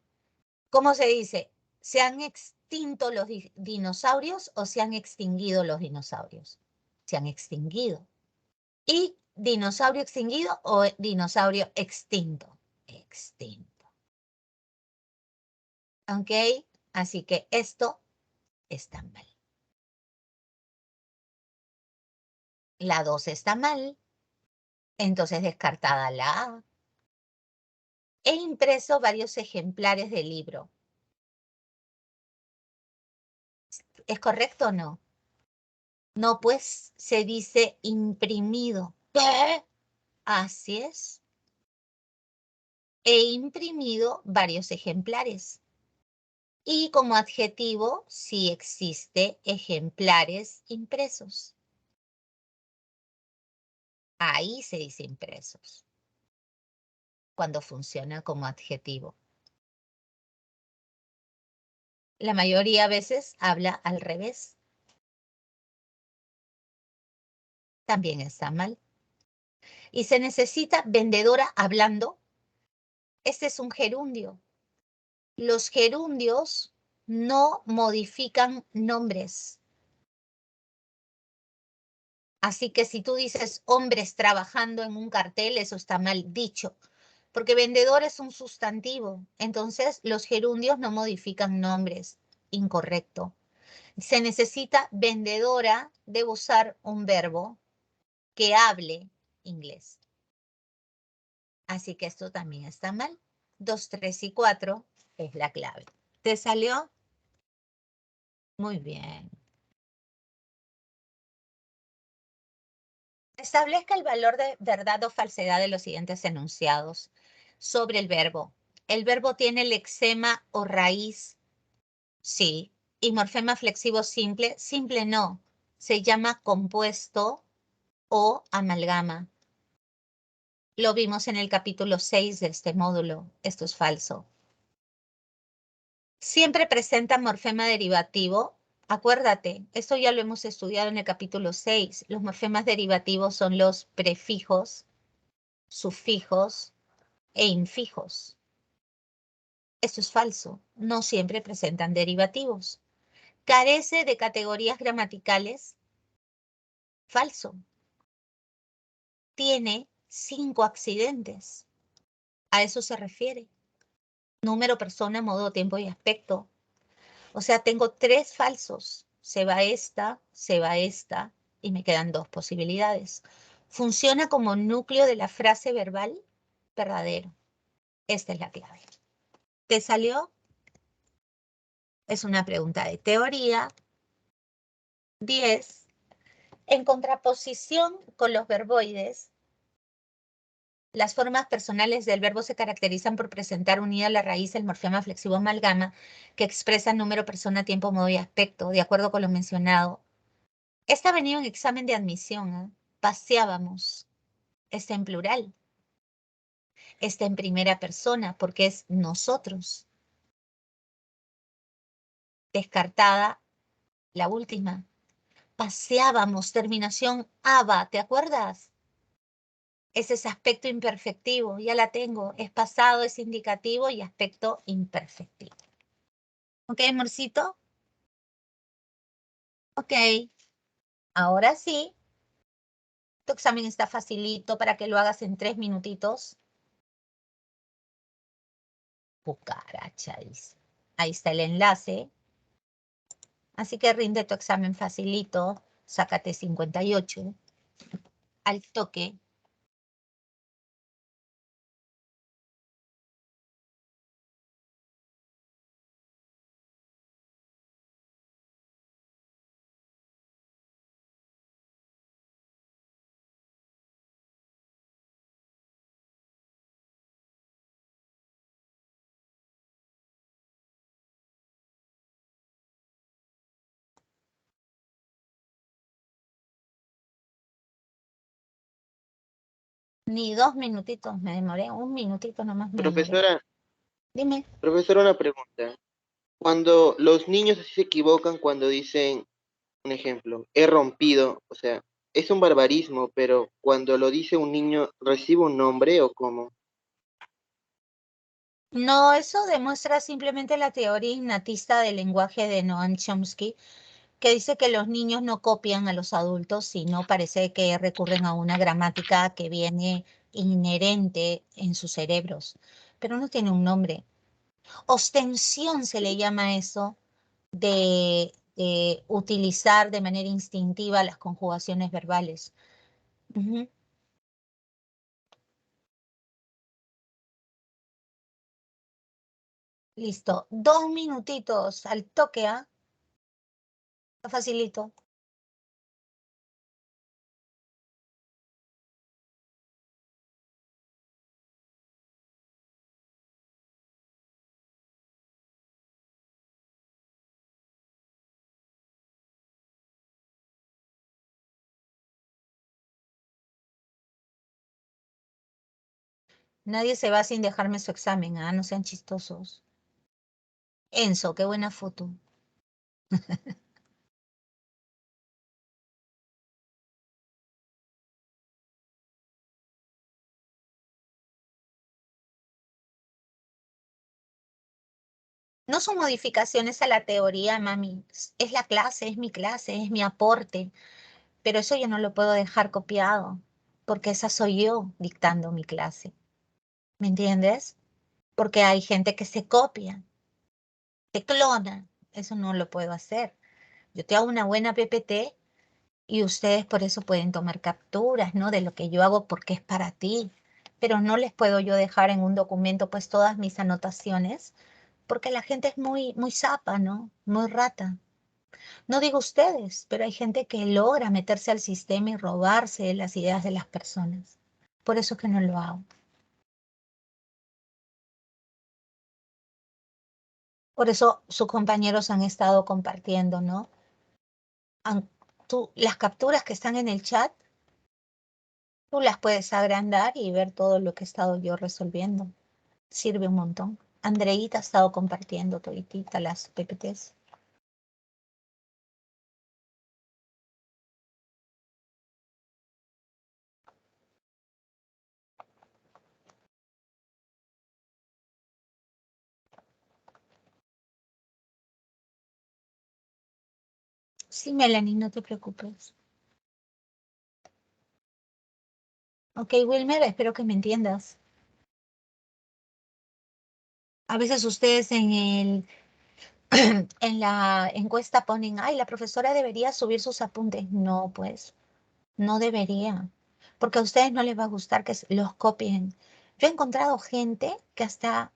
¿Cómo se dice? ¿Se han extinto los dinosaurios o se han extinguido los dinosaurios? Se han extinguido. ¿Y dinosaurio extinguido o dinosaurio extinto? Extinto. ¿Ok? Así que esto está mal. La 2 está mal. Entonces descartada la A. He impreso varios ejemplares del libro. ¿Es correcto o no? No, pues se dice imprimido. ¿Qué? Así es. He imprimido varios ejemplares. Y como adjetivo, sí existe ejemplares impresos. Ahí se dice impresos, cuando funciona como adjetivo. La mayoría de veces habla al revés. También está mal. Y se necesita vendedora hablando. Este es un gerundio. Los gerundios no modifican nombres. Así que si tú dices hombres trabajando en un cartel, eso está mal dicho. Porque vendedor es un sustantivo. Entonces los gerundios no modifican nombres. Incorrecto. Se necesita vendedora, debe usar un verbo que hable inglés. Así que esto también está mal. 2, 3 y 4 es la clave. ¿Te salió? Muy bien. Establezca el valor de verdad o falsedad de los siguientes enunciados sobre el verbo. ¿El verbo tiene lexema o raíz? Sí. ¿Y morfema flexivo simple? Simple no. Se llama compuesto o amalgama. Lo vimos en el capítulo 6 de este módulo. Esto es falso. Siempre presenta morfema derivativo. Acuérdate, esto ya lo hemos estudiado en el capítulo 6. Los morfemas derivativos son los prefijos, sufijos e infijos. Esto es falso. No siempre presentan derivativos. Carece de categorías gramaticales. Falso. Tiene 5 accidentes. A eso se refiere. Número, persona, modo, tiempo y aspecto. O sea, tengo 3 falsos. Se va esta y me quedan 2 posibilidades. ¿Funciona como núcleo de la frase verbal? Verdadero. Esta es la clave. ¿Te salió? Es una pregunta de teoría. 10. En contraposición con los verboides, Las formas personales del verbo se caracterizan por presentar unida a la raíz el morfema flexivo amalgama que expresa número, persona, tiempo, modo y aspecto, de acuerdo con lo mencionado. Esta ha venido en examen de admisión, ¿eh? Paseábamos. Está en plural. Está en primera persona porque es nosotros. Descartada la última. Paseábamos, terminación aba, ¿te acuerdas? Es ese aspecto imperfectivo, ya la tengo. Es pasado, es indicativo y aspecto imperfectivo. ¿Ok, amorcito? Ok. Ahora sí. Tu examen está facilito para que lo hagas en 3 minutitos. Cucaracha, dice. Ahí está el enlace. Así que rinde tu examen facilito. Sácate 58. Al toque. Ni 2 minutitos me demoré. 1 minutito nomás me demoré. Dime. Profesora, una pregunta. Cuando los niños así se equivocan cuando dicen, un ejemplo, he rompido, o sea, es un barbarismo, pero cuando lo dice un niño, ¿recibe un nombre o cómo? No, eso demuestra simplemente la teoría innatista del lenguaje de Noam Chomsky, que dice que los niños no copian a los adultos, sino parece que recurren a una gramática que viene inherente en sus cerebros, pero no tiene un nombre. Ostensión se le llama eso de utilizar de manera instintiva las conjugaciones verbales. Ujú. Listo. 2 minutitos al toque, ¿ah? Está facilito. Nadie se va sin dejarme su examen, ¿ah? No sean chistosos. Enzo, qué buena foto. No son modificaciones a la teoría, mami. Es la clase, es mi clase, es mi aporte. Pero eso yo no lo puedo dejar copiado, porque esa soy yo dictando mi clase. ¿Me entiendes? Porque hay gente que se copia, se clona. Eso no lo puedo hacer. Yo te hago una buena PPT y ustedes por eso pueden tomar capturas, ¿no? De lo que yo hago porque es para ti. Pero no les puedo yo dejar en un documento pues todas mis anotaciones, porque la gente es muy zapa, ¿no? Muy rata. No digo ustedes, pero hay gente que logra meterse al sistema y robarse las ideas de las personas. Por eso es que no lo hago. Por eso sus compañeros han estado compartiendo, ¿no? Las capturas que están en el chat, tú las puedes agrandar y ver todo lo que he estado yo resolviendo. Sirve un montón. Andreita ha estado compartiendo toditita las PPTs. Sí, Melanie, no te preocupes. Ok, Wilmer, espero que me entiendas. A veces ustedes en la encuesta ponen, ay, la profesora debería subir sus apuntes. No, pues, no debería, porque a ustedes no les va a gustar que los copien. Yo he encontrado gente que hasta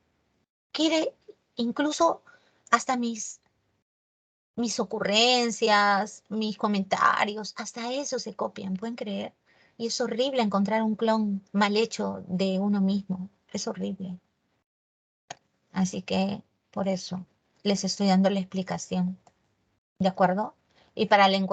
quiere, incluso hasta mis ocurrencias, mis comentarios, hasta eso se copian, ¿pueden creer? Y es horrible encontrar un clon mal hecho de uno mismo. Es horrible. Así que por eso les estoy dando la explicación. ¿De acuerdo? Y para la encuesta